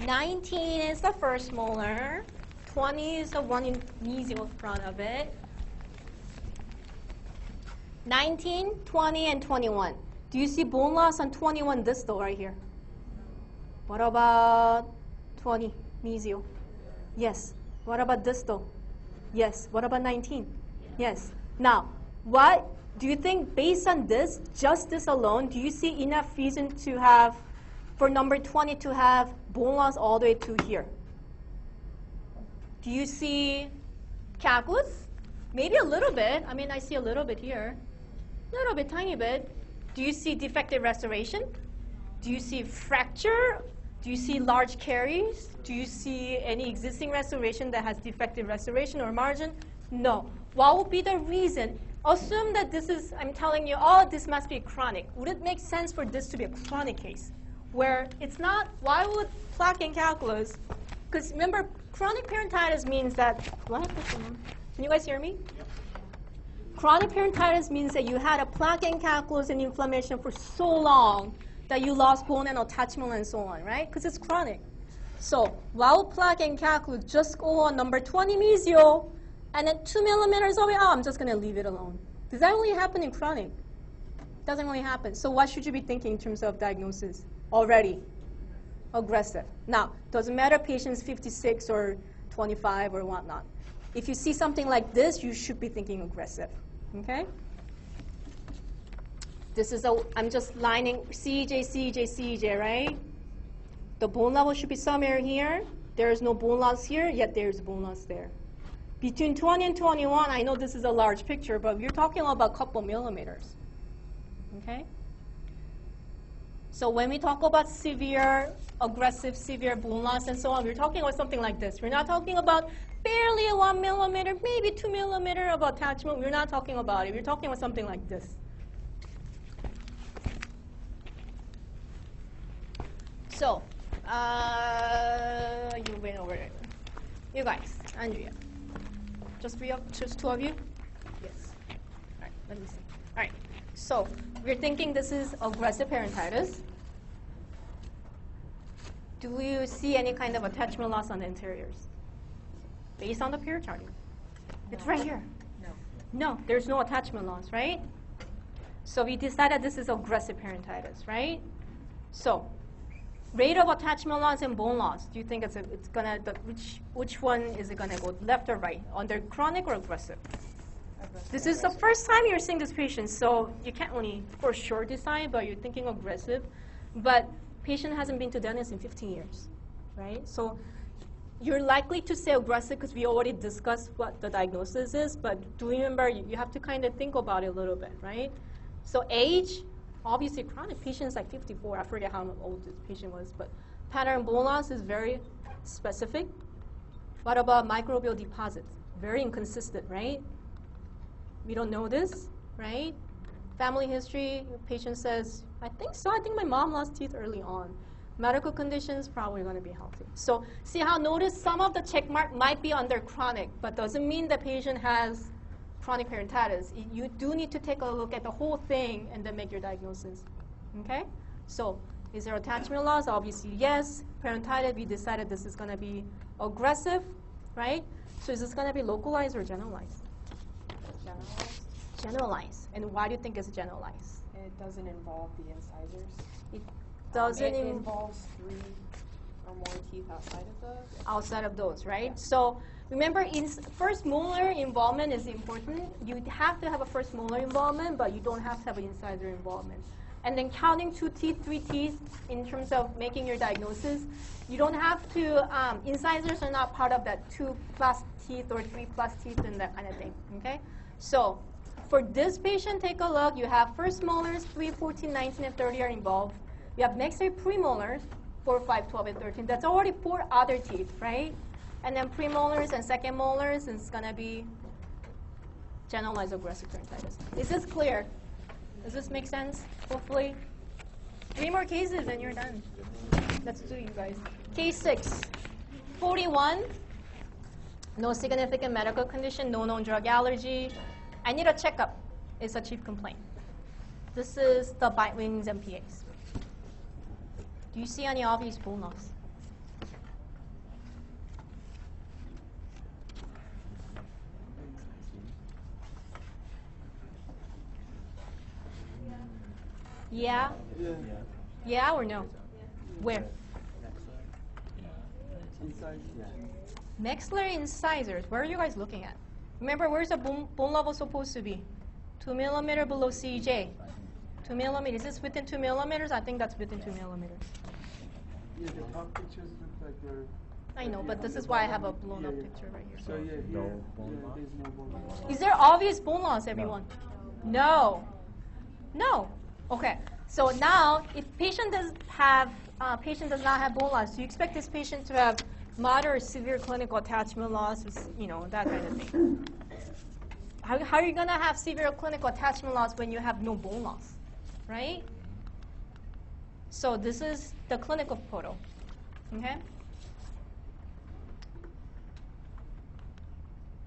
19 is the first molar, 20 is the one in mesial front of it. 19, 20, and 21. Do you see bone loss on 21 distal right here? What about 20, mesial? Yes. What about distal? Yes. What about 19? Yes. Now, what do you think based on this, just this alone, do you see enough reason to have, for number 20 to have bone loss all the way to here? Do you see calculus? Maybe a little bit. I mean, I see a little bit here. A little bit, tiny bit. Do you see defective restoration? Do you see fracture? Do you see large caries? Do you see any existing restoration that has defective restoration or margin? No. What would be the reason? Assume that this is, I'm telling you, oh, this must be chronic. Would it make sense for this to be a chronic case? Where it's not, why would plaque and calculus? Because remember, chronic periodontitis means that, what? Can you guys hear me? Yep. Chronic periodontitis means that you had a plaque and calculus and inflammation for so long that you lost bone and attachment and so on, right? Because it's chronic. So while plaque and calculus just go on number 20 mesial, and then 2 millimeters away, oh, I'm just going to leave it alone. Does that only happen in chronic? Doesn't really happen. So what should you be thinking in terms of diagnosis? Already aggressive. Now, doesn't matter patient's 56 or 25 or whatnot. If you see something like this, you should be thinking aggressive, okay? This is I'm just lining CEJ, CEJ, CEJ, right? The bone level should be somewhere here. There is no bone loss here, yet there's bone loss there. Between 20 and 21, I know this is a large picture, but we're talking about a couple millimeters, okay? So when we talk about severe, aggressive, severe bone loss and so on, we're talking about something like this. We're not talking about barely 1 millimeter, maybe 2 millimeter of attachment. We're not talking about it. We're talking about something like this. So, you went over it. You guys, Andrea. Just two of you? Yes. All right, let me see. All right, so we're thinking this is aggressive periodontitis. Do you see any kind of attachment loss on the interiors? Based on the period charting. It's right here. No, there's no attachment loss, right? So we decided this is aggressive periodontitis, right? So rate of attachment loss and bone loss, do you think it's gonna, which one is it gonna go, left or right? Under chronic or aggressive? This is the first time you're seeing this patient, so you can't really for sure decide, but you're thinking aggressive. But patient hasn't been to dentist in 15 years, right? So you're likely to say aggressive because we already discussed what the diagnosis is, but do remember, you have to kind of think about it a little bit, right? So age, obviously chronic patient is like 54. I forget how old this patient was, but pattern bone loss is very specific. What about microbial deposits? Very inconsistent, right? We don't know this, right? Family history, patient says, I think so. I think my mom lost teeth early on. Medical conditions, probably going to be healthy. So see how, notice some of the check mark might be under chronic, but doesn't mean the patient has chronic periodontitis. You do need to take a look at the whole thing and then make your diagnosis, okay? So is there attachment loss? Obviously, yes. Periodontitis, we decided this is going to be aggressive, right? So is this going to be localized or generalized? Generalized. Generalized. And why do you think it's generalized? It doesn't involve the incisors. It doesn't It involves 3 or more teeth outside of those, right? Yeah. So remember, first molar involvement is important. You have to have a first molar involvement, but you don't have to have an incisor involvement. And then counting 2 teeth, 3 teeth in terms of making your diagnosis, you don't have to, incisors are not part of that 2+ teeth or 3+ teeth and that kind of thing, okay? So for this patient, take a look. You have first molars, 3, 14, 19, and 30 are involved. You have maxillary premolars, 4, 5, 12, and 13. That's already 4 other teeth, right? And then premolars and second molars is going to be generalized aggressive periodontitis. Is this clear? Does this make sense? Hopefully. 3 more cases and you're done. Let's do you guys. Case 6, 41. No significant medical condition, no known drug allergy. I need a checkup. It's a chief complaint. This is the bite wings and PAs. Do you see any obvious bone loss? Yeah? Yeah or no? Where? Maxillary incisors. Where are you guys looking at? Remember, where's the bone level supposed to be? 2 millimeters below CJ. 2 millimeters. Is this within 2 millimeters? I think that's within 2 millimeters. Yeah, the top pictures look like they're. I know, but this is why I have a blown up picture right here. So yeah, No here, bone loss? there's no bone loss. Is there obvious bone loss, everyone? No. No. Okay. So now, if patient does not have bone loss, do you expect this patient to have moderate or severe clinical attachment loss, you know, that kind of thing? How are you going to have severe clinical attachment loss when you have no bone loss, right? So this is the clinical photo, okay?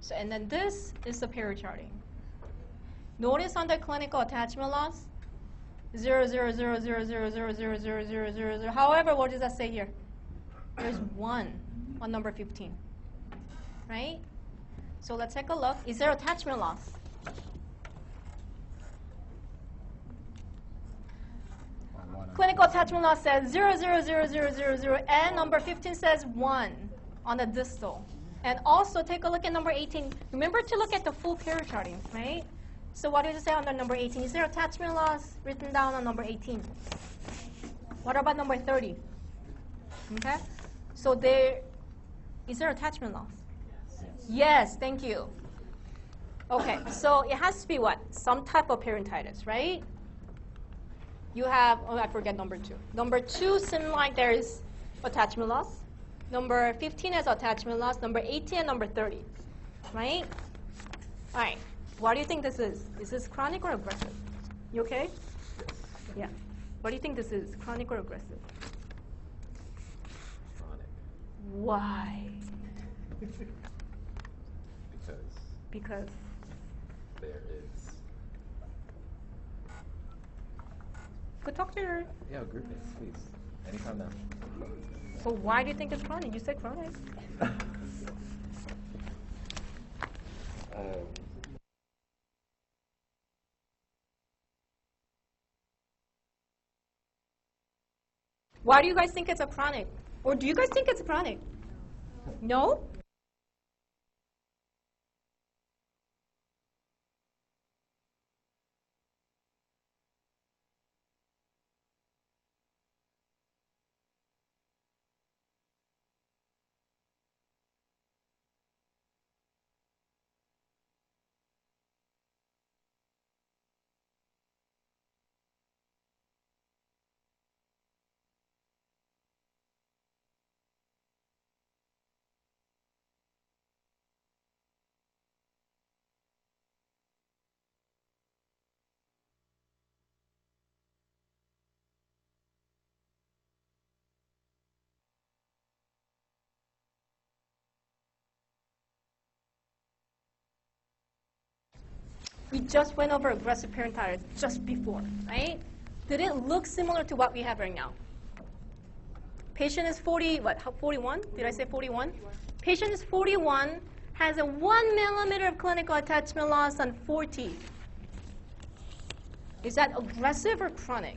So, and then this is the pericharting. Notice on the clinical attachment loss, 0, 0, 0, 0, 0, 0, 0, 0, 0, 0, 0. However, what does that say here? There's 1 on number 15, right? So let's take a look. Is there attachment loss? Clinical attachment loss says 0, 0, 0, 0, 0, 0, and number 15 says 1 on the distal. And also take a look at number 18. Remember to look at the full pericharting, right? So what did it say on the number 18? Is there attachment loss written down on number 18? What about number 30? Okay. So is there attachment loss? Yes, thank you. Okay, so it has to be what? Some type of periodontitis, right? You have, oh, I forget number 2. Number 2 seems like there is attachment loss. Number 15 has attachment loss. Number 18 and number 30, right? All right, what do you think this is? Is this chronic or aggressive? You okay? Yeah. What do you think this is, chronic or aggressive? Chronic. Why? Because Because there is. go talk to your. Yeah, group mates, please. Anytime now. So why do you think it's chronic? You said chronic. Why do you guys think it's a chronic? Or do you guys think it's chronic? No? We just went over aggressive periodontitis just before, right? Did it look similar to what we have right now? Patient is 41? Did I say 41? Patient is 41, has a 1 millimeter of clinical attachment loss on 4 teeth. Is that aggressive or chronic?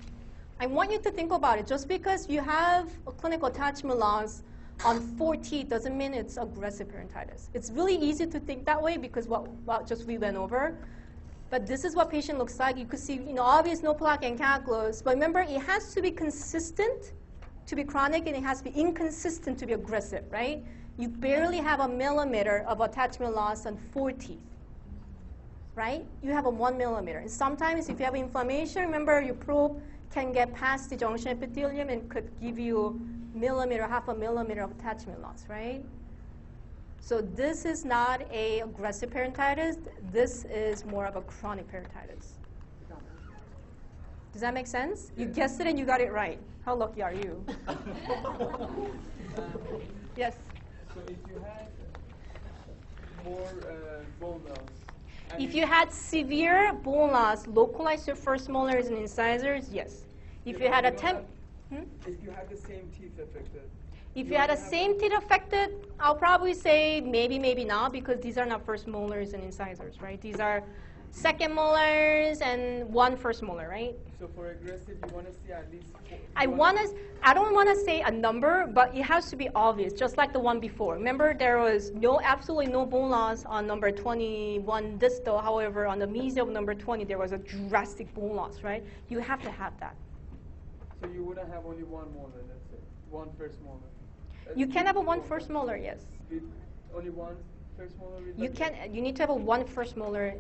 I want you to think about it. Just because you have a clinical attachment loss on 4 teeth doesn't mean it's aggressive periodontitis. It's really easy to think that way because what just we went over. But this is what patient looks like. You could see, obvious no plaque and calculus. But remember, it has to be consistent to be chronic, and it has to be inconsistent to be aggressive, right? You barely have a millimeter of attachment loss on 4 teeth, right? You have a 1 millimeter. And sometimes if you have inflammation, remember your probe can get past the junction epithelium and could give you millimeter, half a millimeter of attachment loss, right? So this is not a aggressive periodontitis. This is more of a chronic periodontitis. Does that make sense? You guessed it and you got it right. How lucky are you? Yes? So if you had more bone loss If you had severe bone loss, localized to first molars and incisors, yes. If you had a If you had the same teeth affected. If you had a same teeth affected, I'll probably say maybe, maybe not, because these are not first molars and incisors, right? These are second molars and one first molar, right? So for aggressive, you want to see at least. I don't want to say a number, but it has to be obvious, just like the one before. Remember, there was absolutely no bone loss on number 21 distal. However, on the mesial of number 20, there was a drastic bone loss, right? You have to have that. So you wouldn't have only one molar, let's say, one first molar. You can have a one first molar, yes. Only one first molar? You need to have a one first molar,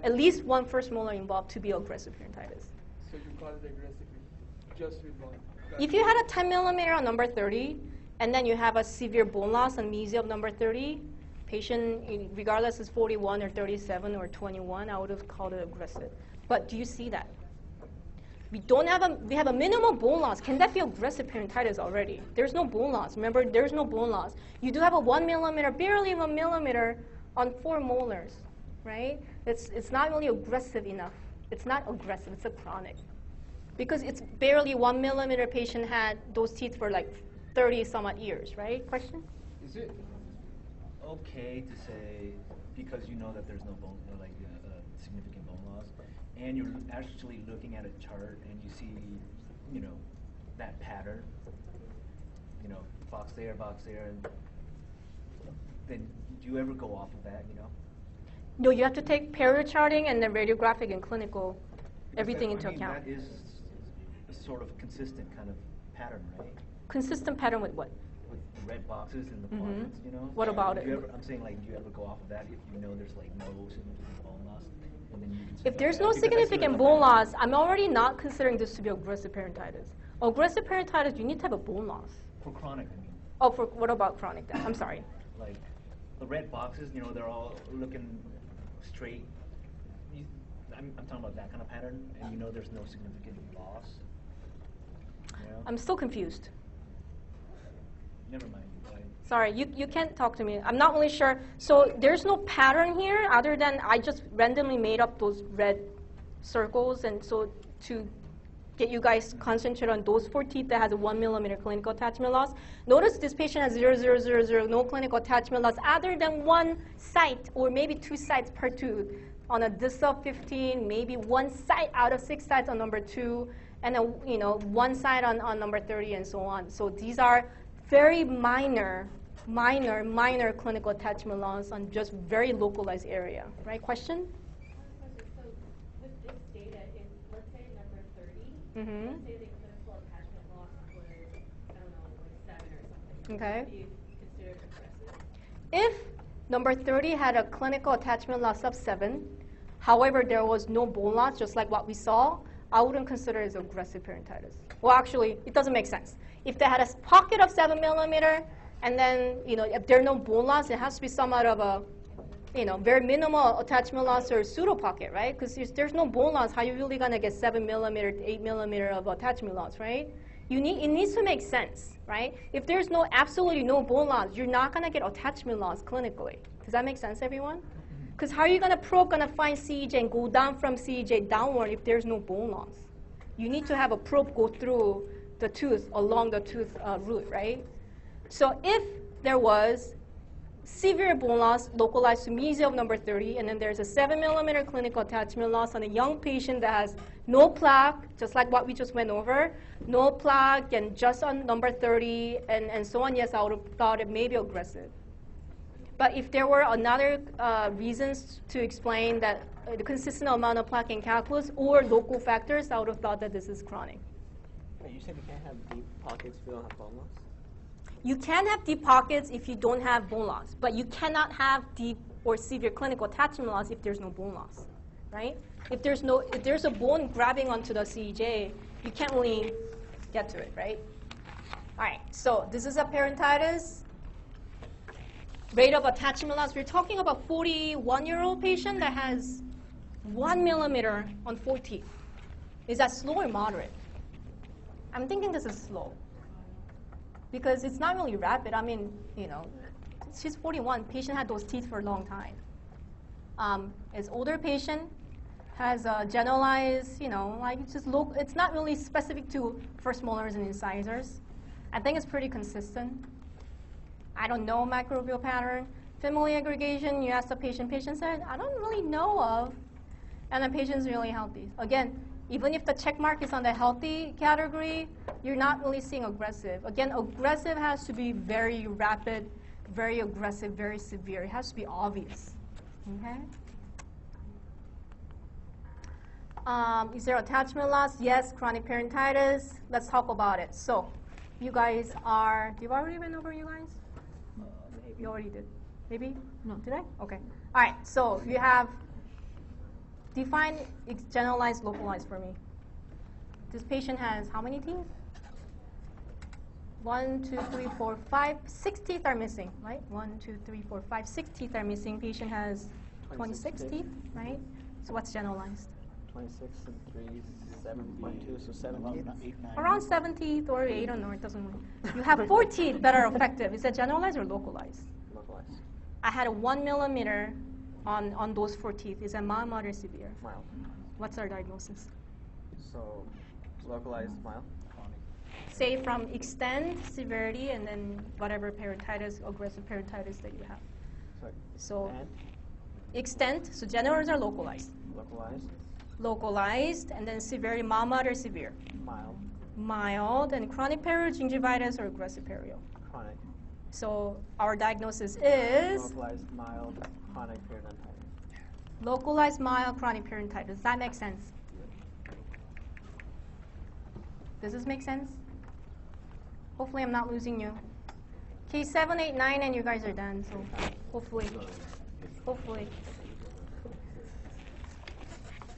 at least one first molar involved to be aggressive periodontitis. So you call it aggressively, just with one? If you had a 10 millimeter on number 30, and then you have a severe bone loss on mesial of number 30, patient, regardless is 41 or 37 or 21, I would have called it aggressive. But do you see that? We have a minimal bone loss. Can that be aggressive periodontitis already? There's no bone loss. Remember, there's no bone loss. You do have a 1 millimeter, barely 1 millimeter on 4 molars, right? It's not really aggressive enough. It's not aggressive, it's a chronic. Because it's barely 1 millimeter patient had those teeth for like 30 some odd years, right? Question? Is it okay to say, because you know that there's no bone, significant bone loss, and you're actually looking at a chart and you see, that pattern, box there, and then do you ever go off of that, No, you have to take perio charting and then radiographic and clinical, everything into account. That is a sort of consistent kind of pattern, right? Consistent pattern with what? With the red boxes and the pockets, What about it? I'm saying, do you ever go off of that if you know there's no significant bone loss? And then you can If there's no significant bone loss, I'm already not considering this to be aggressive periodontitis. Aggressive periodontitis, you need to have a bone loss. For chronic, I mean. Oh, for what about chronic then? I'm sorry. Like the red boxes, they're all looking straight. I'm talking about that kind of pattern, and there's no significant loss. I'm still confused. Never mind. Sorry, you can't talk to me. I'm not really sure. So there's no pattern here other than I just randomly made up those red circles, and so to get you guys concentrate on those 4 teeth that has a 1 millimeter clinical attachment loss. Notice this patient has 0, 0, 0, 0, no clinical attachment loss other than 1 site or maybe 2 sites per tooth on a distal 15, maybe 1 site out of 6 sites on number 2, and 1 site on number 30 and so on. So these are very minor clinical attachment loss on just very localized area. Right? Question? So with this data, if let's say number 30, Mm-hmm. let's say the clinical attachment loss was, I don't know, like 7 or something. Okay. Would you consider it aggressive? If number 30 had a clinical attachment loss of 7, however, there was no bone loss, just like what we saw, I wouldn't consider it as aggressive periodontitis. Well, actually, it doesn't make sense. If they had a pocket of 7 millimeter, and then, if there's no bone loss, it has to be somewhat of a, very minimal attachment loss or pseudo pocket, right? Because if there's no bone loss, how are you really going to get 7 millimeter, 8 millimeter of attachment loss, right? It needs to make sense, right? If there's absolutely no bone loss, you're not going to get attachment loss clinically. Does that make sense, everyone? Because how are you going to find CEJ and go down from CEJ downward if there's no bone loss? You need to have a probe go through the tooth, along the tooth root, right? So if there was severe bone loss localized to mesial of number 30, and then there's a 7 millimeter clinical attachment loss on a young patient that has no plaque, just like what we just went over, no plaque and just on number 30 and so on, yes, I would have thought it may be aggressive. But if there were another reasons to explain that the consistent amount of plaque and calculus or local factors, I would have thought that this is chronic. You said you can't have deep pockets if you don't have bone loss? You can have deep pockets if you don't have bone loss, but you cannot have deep or severe clinical attachment loss if there's no bone loss, right? If there's a bone grabbing onto the CEJ, you can't really get to it, right? All right, so this is a periodontitis. Rate of attachment loss, we're talking about 41-year-old patient that has 1 millimeter on 4 teeth. Is that slow or moderate? I'm thinking this is slow because it's not really rapid. I mean, she's 41. Patient had those teeth for a long time. Is older patient, has a generalized, like it's just it's not really specific to first molars and incisors. I think it's pretty consistent. I don't know microbial pattern. Family aggregation, you ask the patient said, I don't really know of. And the patient's really healthy. Again, even if the check mark is on the healthy category, you're not really seeing aggressive. Again, aggressive has to be very rapid, very aggressive, very severe. It has to be obvious. Okay? Is there attachment loss? Yes, chronic periodontitis. Let's talk about it. So, you guys are, did I already went over you guys? You already did. Maybe? No, did I? Okay. All right, so you have define generalized, localized for me. This patient has how many teeth? 1, 2, 3, 4, 5, 6 teeth are missing, right? 1, 2, 3, 4, 5, 6 teeth are missing. Patient has 26 teeth, right? So what's generalized? 26 and 3, 7.2, so 7 teeth. Around 7 teeth or 8, I don't know, it doesn't matter. You have 4 teeth that are effective. Is that generalized or localized? Localized. I had a 1 millimeter on those 4 teeth. Is that mild, moderate, severe? Mild. What's our diagnosis? So, localized, mild. Say from extent, severity, and then whatever periodontitis, aggressive periodontitis that you have. Sorry. So, And extent, so generals are localized. localized, Localized, and then severity, mild, moderate, severe. mild, Mild, and chronic periogingivitis or aggressive perio. chronic, So, our diagnosis is localized, mild, chronic periodontitis. localized, mild, chronic periodontitis. Does that make sense? Does this make sense? Hopefully I'm not losing you. Okay, 7, 8, 9, and you guys are done, so hopefully. Hopefully.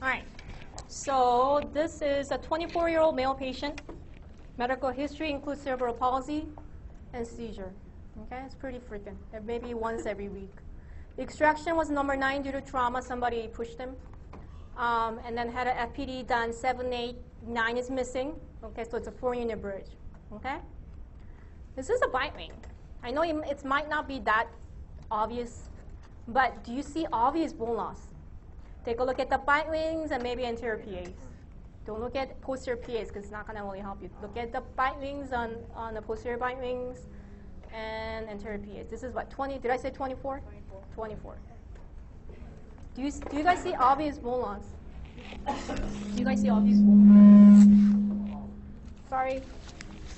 All right, so this is a 24-year-old male patient. Medical history includes cerebral palsy and seizure. Okay, it's pretty frequent, maybe once every week. The extraction was number 9 due to trauma. Somebody pushed him. And then had an FPD done 7, 8, 9 is missing. Okay, so it's a 4-unit bridge. Okay? This is a bite wing. I know it might not be that obvious, but do you see obvious bone loss? Take a look at the bite wings and maybe anterior PAs. Don't look at posterior PAs because it's not going to really help you. Look at the bite wings on the posterior bite wings and anterior PAs. This is what, 20? Did I say 24? 24. Do you guys see obvious bone loss? Do you guys see obvious bone loss? Sorry.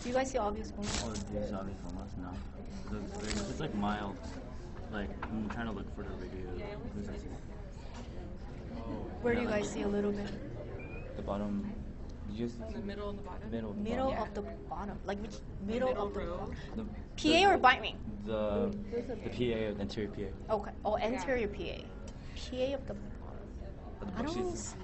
Do you guys see obvious bone loss? Oh, do you see obvious bone loss? No. It's like mild. Like, I'm trying to look for the video. Where do you guys see a little bit? The bottom. Just the middle and the bottom? Middle of the bottom. Like which middle of the row? PA or bite wing? The PA, anterior PA. Okay. Oh, anterior PA. PA of the bottom. I don't really see.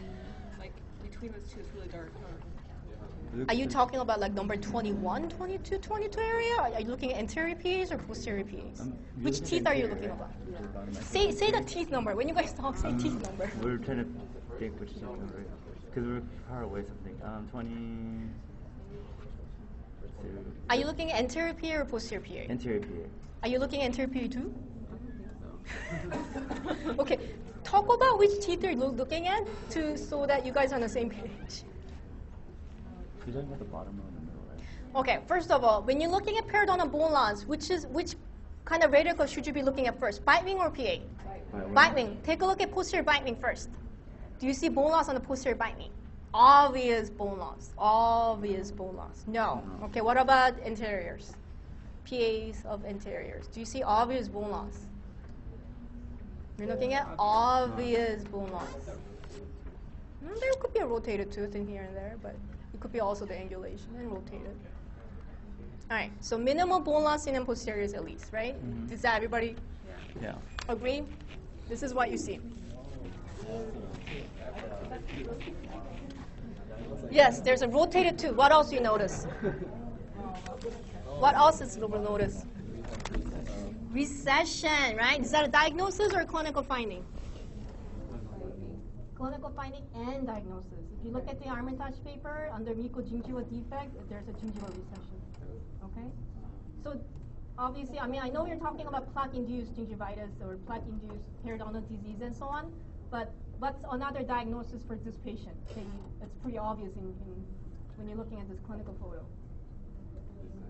Like, between those two, it's really dark, huh? Are you talking about like number 21, 22, 22 area? Are you looking at anterior PAs or posterior PAs? Which teeth are you looking about? Say the teeth number. When you guys talk, say teeth number. We're trying to think which teeth number. Because we're far away something. 20. Are you looking at anterior PA or posterior PA? Anterior PA. Are you looking at anterior PA too? Okay. Talk about which teeth you're looking at so that you guys are on the same page. You're talking about the bottom row in the middle, right? Okay, first of all, when you're looking at periodontal bone loss, which kind of radical should you be looking at first? Bite wing or PA? Bite wing. Take a look at posterior bite wing first. Do you see bone loss on the posterior bite wing? Obvious bone loss. Obvious bone loss. No. Okay, what about interiors? PAs of interiors. Do you see obvious bone loss? You're looking at obvious bone loss. There could be a rotated tooth in here and there, but it could be also the angulation and rotated. All right, so minimal bone loss in posteriors at least, right? Does that everybody agree? This is what you see. Yes, there's a rotated tooth. What else do you notice? What else is notice? Recession, right? Is that a diagnosis or a clinical finding? Clinical finding and diagnosis. If you look at the Armitage paper, under mucogingival defect, there's a gingival recession. Okay? So obviously, I mean, I know we're talking about plaque-induced gingivitis or plaque-induced periodontal disease and so on, but what's another diagnosis for this patient? It's pretty obvious when you're looking at this clinical photo.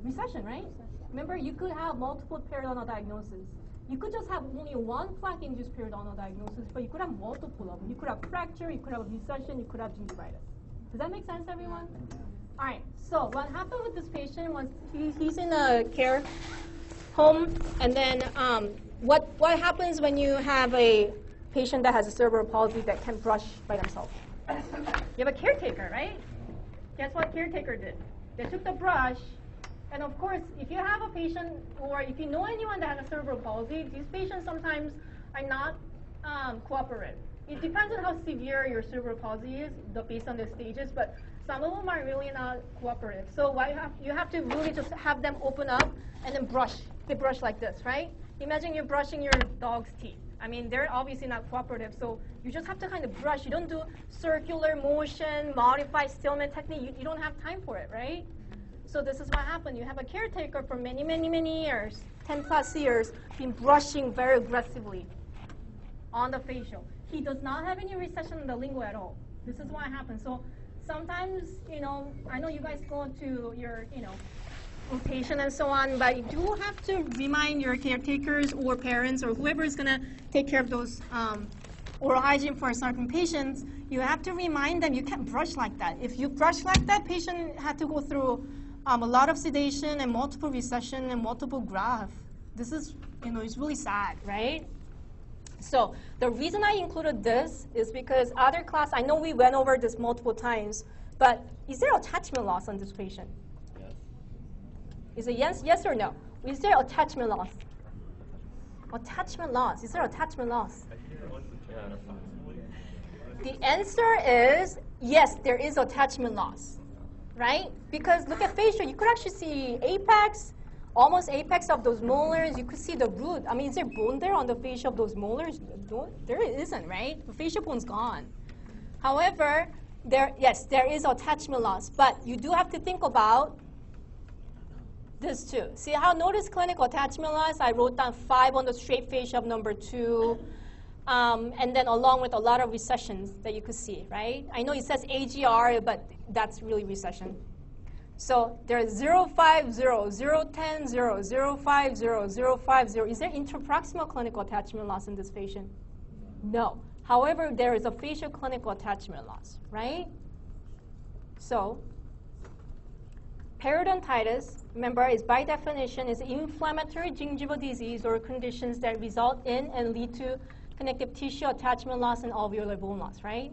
Recession, right? Remember, you could have multiple periodontal diagnoses. You could just have only one plaque-induced periodontal diagnosis, but you could have multiple of them. You could have fracture, you could have recession, you could have gingivitis. Does that make sense, everyone? All right, so what happened with this patient was he's in a care home, and then what happens when you have a patient that has a cerebral palsy that can't brush by themselves? You have a caretaker, right? Guess what caretaker did? They took the brush, and of course, if you have a patient or if you know anyone that has a cerebral palsy, these patients sometimes are not cooperative. It depends on how severe your cerebral palsy is based on the stages, but some of them are really not cooperative. So what you have to really just have them open up and then brush. They brush like this, right? Imagine you're brushing your dog's teeth. I mean, they're obviously not cooperative, so you just have to kind of brush. You don't do circular motion, modified Stillman technique. You don't have time for it, right? So this is what happened. You have a caretaker for many, many, many years, 10 plus years, been brushing very aggressively on the facial. He does not have any recession in the lingual at all. This is what happens. So sometimes, I know you guys go to your, rotation and so on, but you do have to remind your caretakers or parents or whoever is going to take care of those oral hygiene for certain patients. You have to remind them you can't brush like that. If you brush like that, patient had to go through a lot of sedation and multiple recession and multiple graft. This is, it's really sad, right? So the reason I included this is because other class, I know we went over this multiple times, but is there attachment loss on this patient? Yes. Is it yes or no? Is there attachment loss? Attachment loss. Is there attachment loss? The answer is yes, there is attachment loss, right? Because look at facial. You could actually see apex, almost apex of those molars. You could see the root. I mean, is there bone there on the facial of those molars? There isn't, right? The facial bone's gone. However, there is attachment loss, but you do have to think about this too. See how notice clinical attachment loss? I wrote down 5 on the straight facial of number 2, and then along with a lot of recessions that you could see, right? I know it says AGR, but that's really recession. So there's 0, 5, 0, 0, 10, 0, 0, 5, 0, 0, 5, 0. Is there interproximal clinical attachment loss in this patient? No. However, there is a facial clinical attachment loss, right? So periodontitis, remember, is by definition is inflammatory gingival disease or conditions that result in and lead to connective tissue attachment loss and alveolar bone loss, right?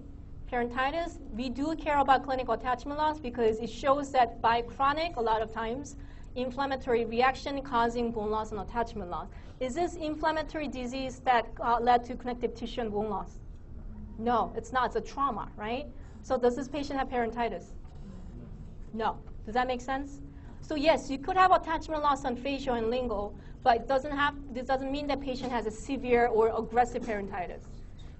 Periodontitis, we do care about clinical attachment loss because it shows that by chronic, a lot of times, inflammatory reaction causing bone loss and attachment loss. Is this inflammatory disease that led to connective tissue and bone loss? No, it's not. It's a trauma, right? So does this patient have periodontitis? No. Does that make sense? So yes, you could have attachment loss on facial and lingual, but this doesn't mean that patient has a severe or aggressive periodontitis.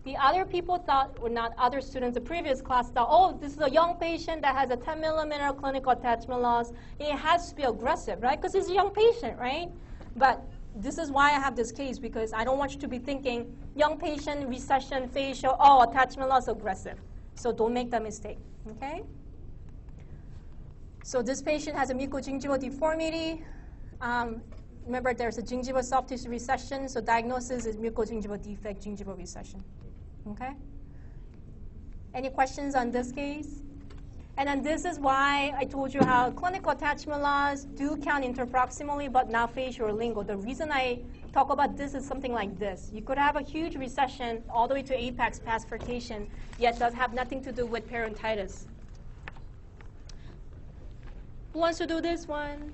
The other people thought, or not other students, the previous class thought, oh, this is a young patient that has a 10 millimeter clinical attachment loss. It has to be aggressive, right? Because it's a young patient, right? But this is why I have this case, because I don't want you to be thinking, young patient, recession, facial, oh, attachment loss, aggressive. So don't make that mistake, okay? So this patient has a mucogingival deformity. Remember, there's a gingival soft tissue recession, so diagnosis is mucogingival defect, gingival recession. Okay? Any questions on this case? And then this is why I told you how clinical attachment loss do count interproximally, but not facial or lingual. The reason I talk about this is something like this. You could have a huge recession all the way to apex past furcation, yet does have nothing to do with periodontitis. Who wants to do this one?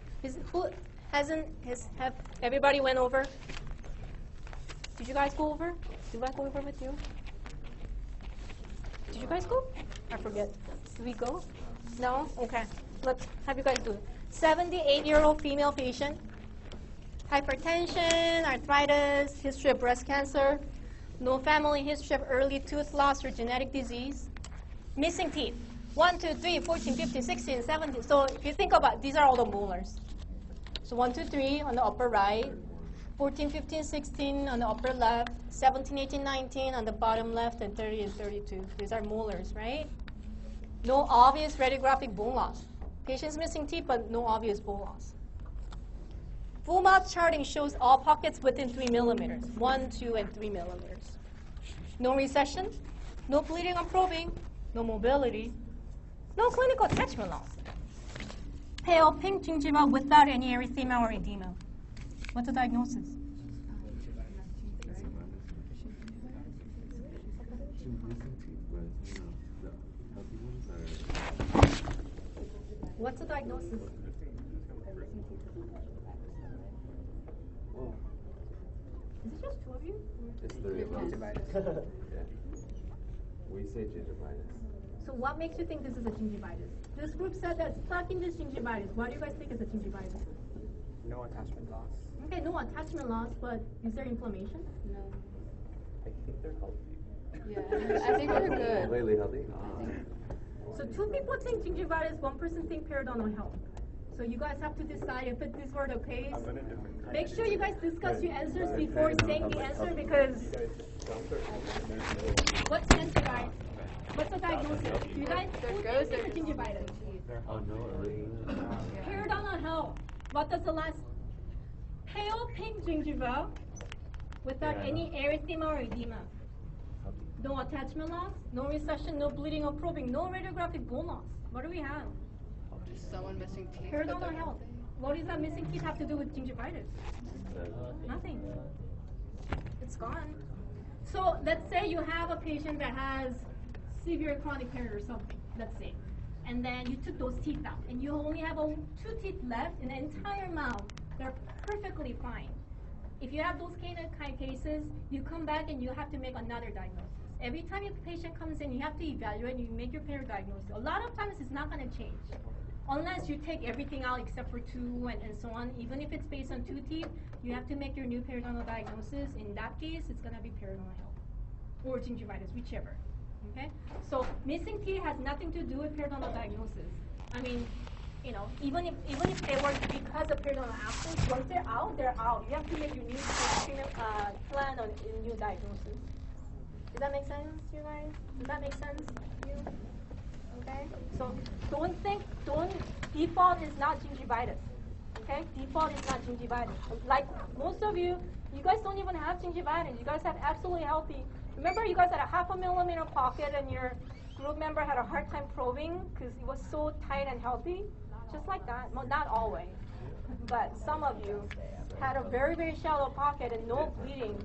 Have everybody went over? Did you guys go over? Did I go over with you? Did you guys go? I forget. Did we go? No? Okay. Let's have you guys do it. 78-year-old female patient. Hypertension, arthritis, history of breast cancer, no family history of early tooth loss or genetic disease, missing teeth. 1, 2, 3, 14, 15, 16, 17. So if you think about it, these are all the molars. So 1, 2, 3 on the upper right, 14, 15, 16 on the upper left, 17, 18, 19 on the bottom left, and 30 and 32. These are molars, right? No obvious radiographic bone loss. Patient's missing teeth, but no obvious bone loss. Full mouth charting shows all pockets within 3 millimeters, 1, 2, and 3 millimeters. No recession, no bleeding or probing, no mobility, no clinical attachment loss. Pale pink gingiva without any erythema or edema. What's the diagnosis? What's the diagnosis? Is it just two of you? It's 3 of us. Yeah. We say gingivitis. So what makes you think this is a gingivitis? This group said that sucking is gingivitis. Why do you guys think it's a gingivitis? No attachment loss. Okay, no attachment loss, but is there inflammation? No. I think they're healthy. Yeah, I think we're good. Completely healthy. So 2 people think gingivitis, 1 person think periodontal health. So you guys have to decide if this were the case. Make sure you guys discuss your answers before saying the answer, because what's the answer, guys? What's the diagnosis? You guys, who thinks it's a gingivitis? Oh no, Periodontal health. What does the last? Pale pink gingiva without any erythema or edema. No attachment loss, no recession, no bleeding or probing, no radiographic bone loss. What do we have? Just someone missing teeth. Periodontal health. What does that missing teeth have to do with gingivitis? Nothing. It's gone. So let's say you have a patient that has severe chronic period or something, let's say. And then you took those teeth out, and you only have 2 teeth left in the entire mouth. They're perfectly fine. If you have those kind of cases, you come back and you have to make another diagnosis. Every time your patient comes in, you have to evaluate and you make your period diagnosis. A lot of times it's not going to change. Unless you take everything out except for 2 and so on. Even if it's based on 2 teeth, you have to make your new periodontal diagnosis. In that case, it's going to be periodontal health or gingivitis, whichever. Okay? So missing teeth has nothing to do with periodontal diagnosis. I mean, you know, even if they were because of periodontal absence, once they're out, they're out. You have to make your new treatment plan on a new diagnosis. Does that make sense, you guys? Does that make sense, you? Okay? So default is not gingivitis. Okay? Default is not gingivitis. Like most of you guys don't even have gingivitis. You guys have absolutely healthy. Remember, you guys had a 0.5 millimeter pocket and your group member had a hard time probing because it was so tight and healthy? Just like that. Well, not always. But some of you had a very, very shallow pocket and no bleeding.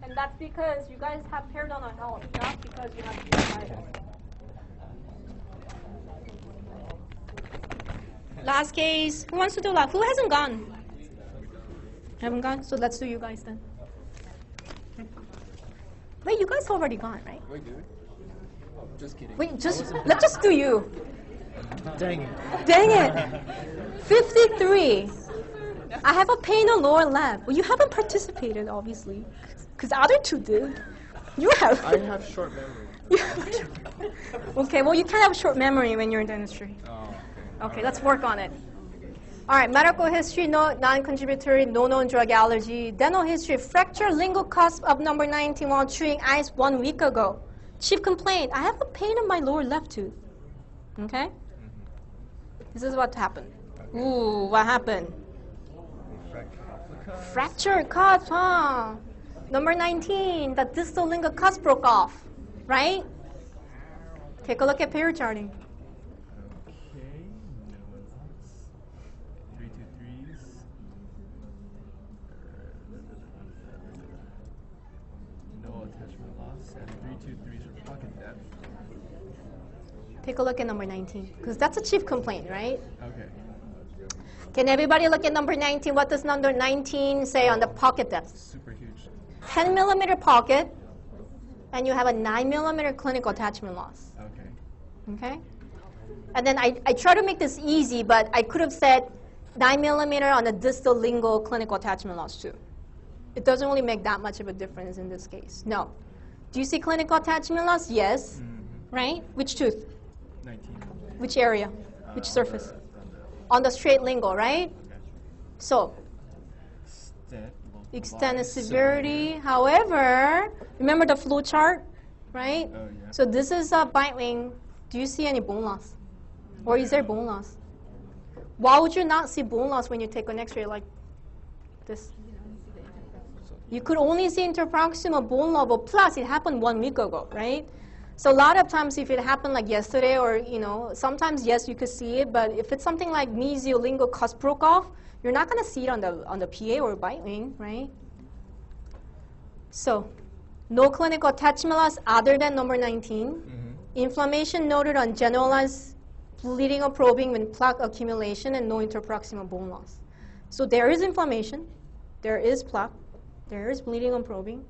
And that's because you guys have periodontal health, not because you have gingivitis. Last case. Who wants to do last? Who hasn't gone? Haven't gone? So let's do you guys then. Wait, you guys already gone, right? Wait, did we? Oh, just kidding. Wait, let's just do you. Dang it. Dang it. 53. I have a pain on lower left. Well, you haven't participated, obviously, because the other 2 did. You have. I have short memory. Okay, well, you can't have short memory when you're in dentistry. Oh, Okay, let's work on it. All right, medical history, no non-contributory, no known drug allergy. Dental history, fracture lingual cusp of number 19 while chewing ice 1 week ago. Chief complaint, I have a pain in my lower left tooth. Okay? This is what happened. Ooh, what happened? Fracture cusp, huh? Number 19, the distal lingual cusp broke off, right? Take a look at period charting. Okay, no loss. 3 2 3s. No attachment loss, and 3 2 3s for pocket depth. Take a look at number 19, because that's a chief complaint, right? Okay. Can everybody look at number 19? What does number 19 say on the pocket depth? Super huge. 10 millimeter pocket, and you have a 9 millimeter clinical attachment loss. Okay. Okay? And then I try to make this easy, but I could have said 9 millimeter on the distal lingual clinical attachment loss too. It doesn't really make that much of a difference in this case. No. Do you see clinical attachment loss? Yes. Right? Which tooth? 19. Which area? Which surface? On the straight lingual, right? So, extent and severity. However, remember the flow chart, right? Oh, yeah. So this is a bite wing. Do you see any bone loss? Or is there bone loss? Why would you not see bone loss when you take an x-ray like this? You could only see interproximal bone level, plus it happened 1 week ago, right? So a lot of times if it happened like yesterday or, sometimes yes, you could see it, but if it's something like mesiolingual cusp broke off, you're not going to see it on the PA or bite wing, right? So no clinical attachment loss other than number 19. Inflammation noted on generalized bleeding or probing when plaque accumulation and no interproximal bone loss. So there is inflammation, there is plaque, there is bleeding and probing,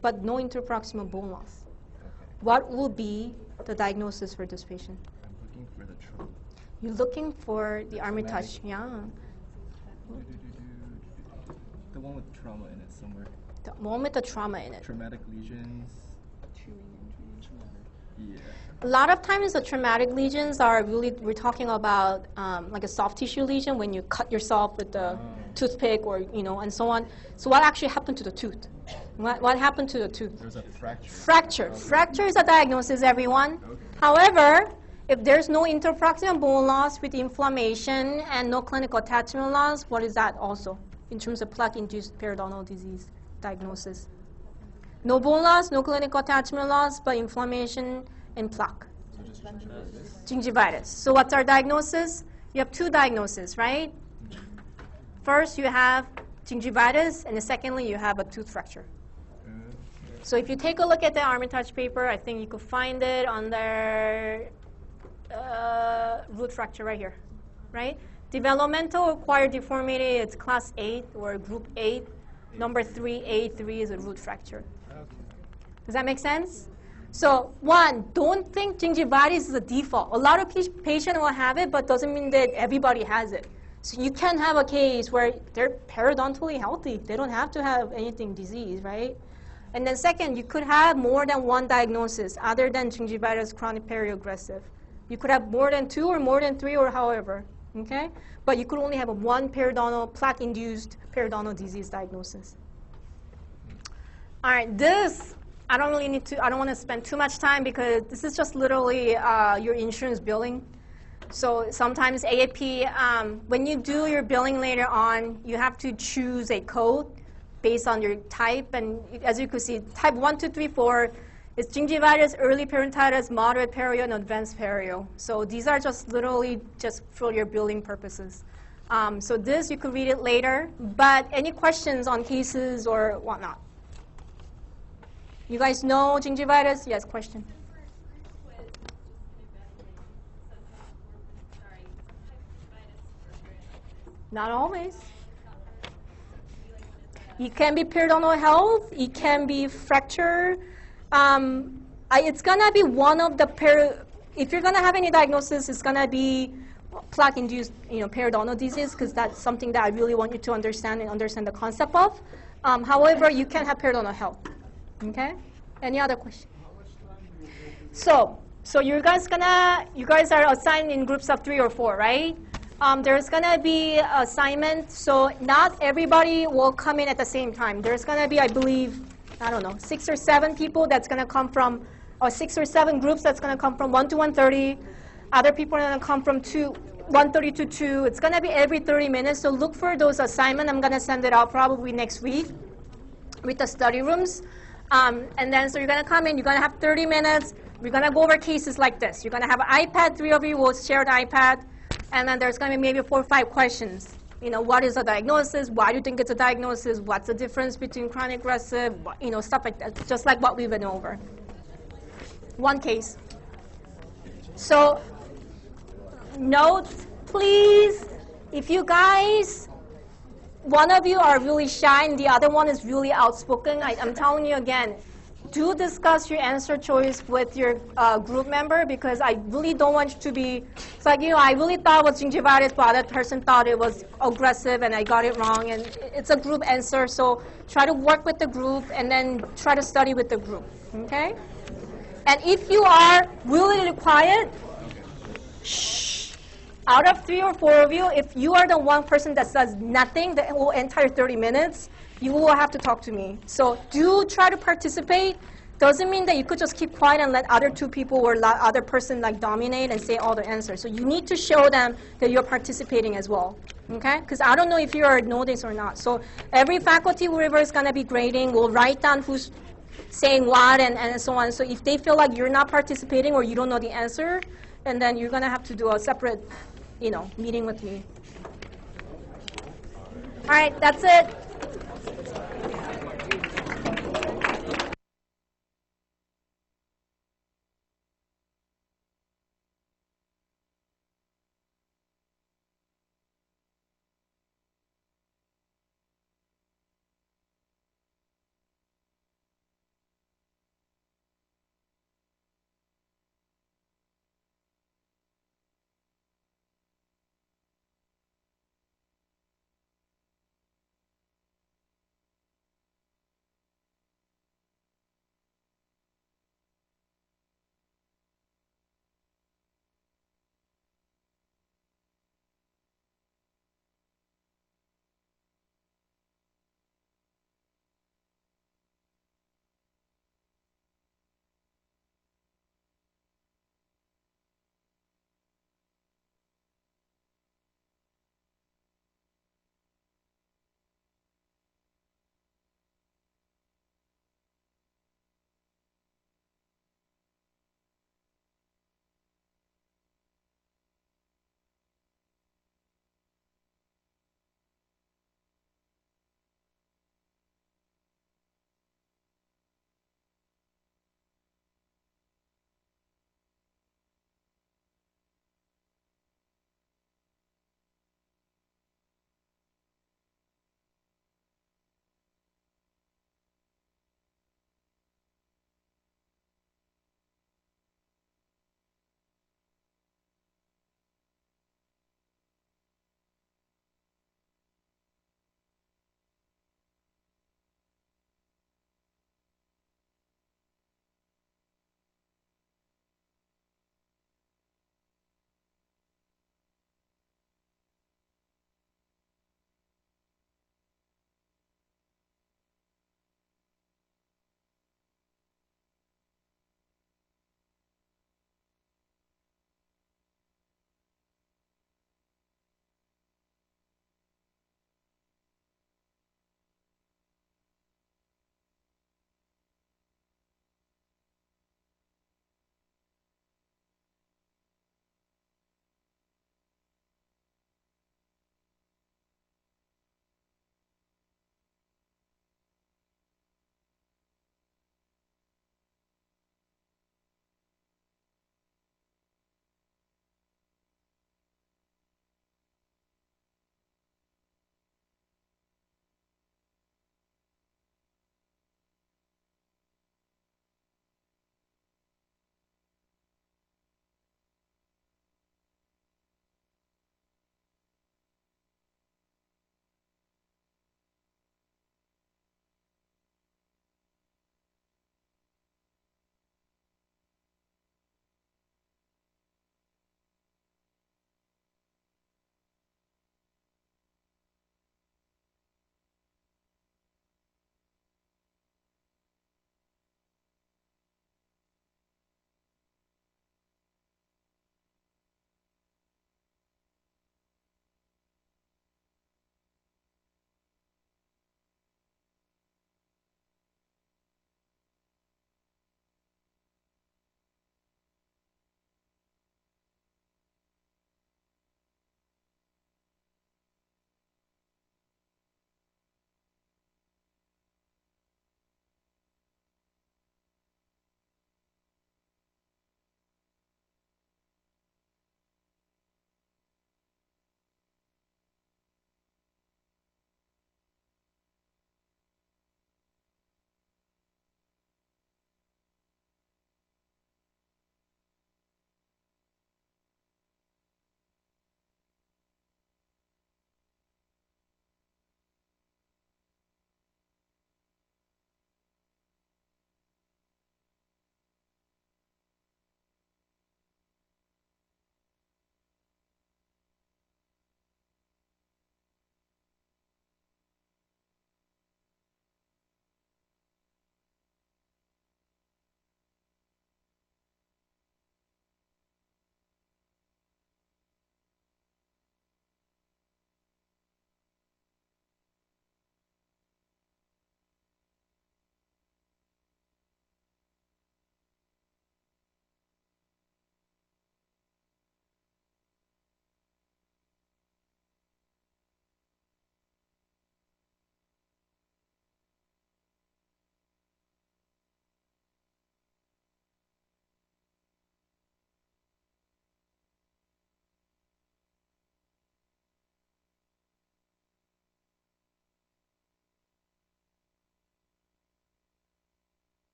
but no interproximal bone loss. What will be the diagnosis for this patient? I'm looking for the trauma. You're looking for the Armitage, yeah. The one with trauma in it somewhere. The one with the trauma in it. Traumatic lesions. Yeah. A lot of times the traumatic lesions are really, we're talking about like a soft tissue lesion when you cut yourself with the toothpick or, and so on. So what actually happened to the tooth? What happened to the tooth? There's a fracture. Fracture. Okay. Fracture is a diagnosis, everyone. Okay. However, if there's no interproximal bone loss with inflammation and no clinical attachment loss, what is that also in terms of plaque-induced periodontal disease diagnosis? No bone loss, no clinical attachment loss, but inflammation and plaque. So just gingivitis. Gingivitis. So what's our diagnosis? You have two diagnoses, right? First, you have gingivitis, and secondly, you have a tooth fracture. So if you take a look at the Armitage paper, I think you could find it on their root fracture right here, right? Developmental acquired deformity, it's class 8 or group 8. Number 3, A3 is a root fracture. Does that make sense? So one, don't think gingivitis is a default. A lot of patients will have it, but doesn't mean that everybody has it. So you can have a case where they're periodontally healthy. They don't have to have anything disease, right? And then second, you could have more than one diagnosis other than gingivitis chronic periaggressive. You could have more than 2 or more than 3 or however, okay? But you could only have a one periodontal, plaque-induced periodontal disease diagnosis. All right, this, I don't want to spend too much time because this is just literally your insurance billing. So sometimes AAP, when you do your billing later on, you have to choose a code based on your type. And as you can see, type 1, 2, 3, 4 is gingivitis, early periodontitis, moderate perio, and advanced perio. So these are just literally just for your billing purposes. So this, you could read it later. But any questions on cases or whatnot? You guys know gingivitis? Yes, question. Not always. It can be periodontal health. It can be fracture. It's gonna be one of the if you're gonna have any diagnosis, it's gonna be plaque-induced, periodontal disease, because that's something that I really want you to understand and understand the concept of. However, you can have periodontal health. Okay. Any other question? So you guys are assigned in groups of 3 or 4, right? There's going to be assignment, so not everybody will come in at the same time. There's going to be, I believe, 6 or 7 people that's going to come from, or 6 or 7 groups that's going to come from 1 to 1:30. Other people are going to come from 1:30 to 2. It's going to be every 30 minutes, so look for those assignments. I'm going to send it out probably next week with the study rooms. And then, so you're going to come in, you're going to have 30 minutes. We're going to go over cases like this. You're going to have an iPad, 3 of you will share the iPad. And then there's going to be maybe 4 or 5 questions. What is a diagnosis? Why do you think it's a diagnosis? What's the difference between chronic aggressive? Stuff like that, just like what we've been over. One case. So, notes, please. If you guys, one of you are really shy and the other one is really outspoken, I'm telling you again, do discuss your answer choice with your group member, because I really don't want you to be, it's like, I really thought it was gingivitis, but that person thought it was aggressive and I got it wrong. And it's a group answer, so try to work with the group and then try to study with the group, okay? And if you are really quiet, shh, out of 3 or 4 of you, if you are the one person that says nothing the whole entire 30 minutes, you will have to talk to me. So do try to participate. Doesn't mean that you could just keep quiet and let other 2 people or other person like dominate and say all the answers. So you need to show them that you're participating as well. Okay? Because I don't know if you know this or not. So every faculty, whoever is going to be grading, will write down who's saying what and so on. So if they feel like you're not participating or you don't know the answer, and then you're going to have to do a separate, meeting with me. All right, that's it.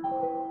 Okay.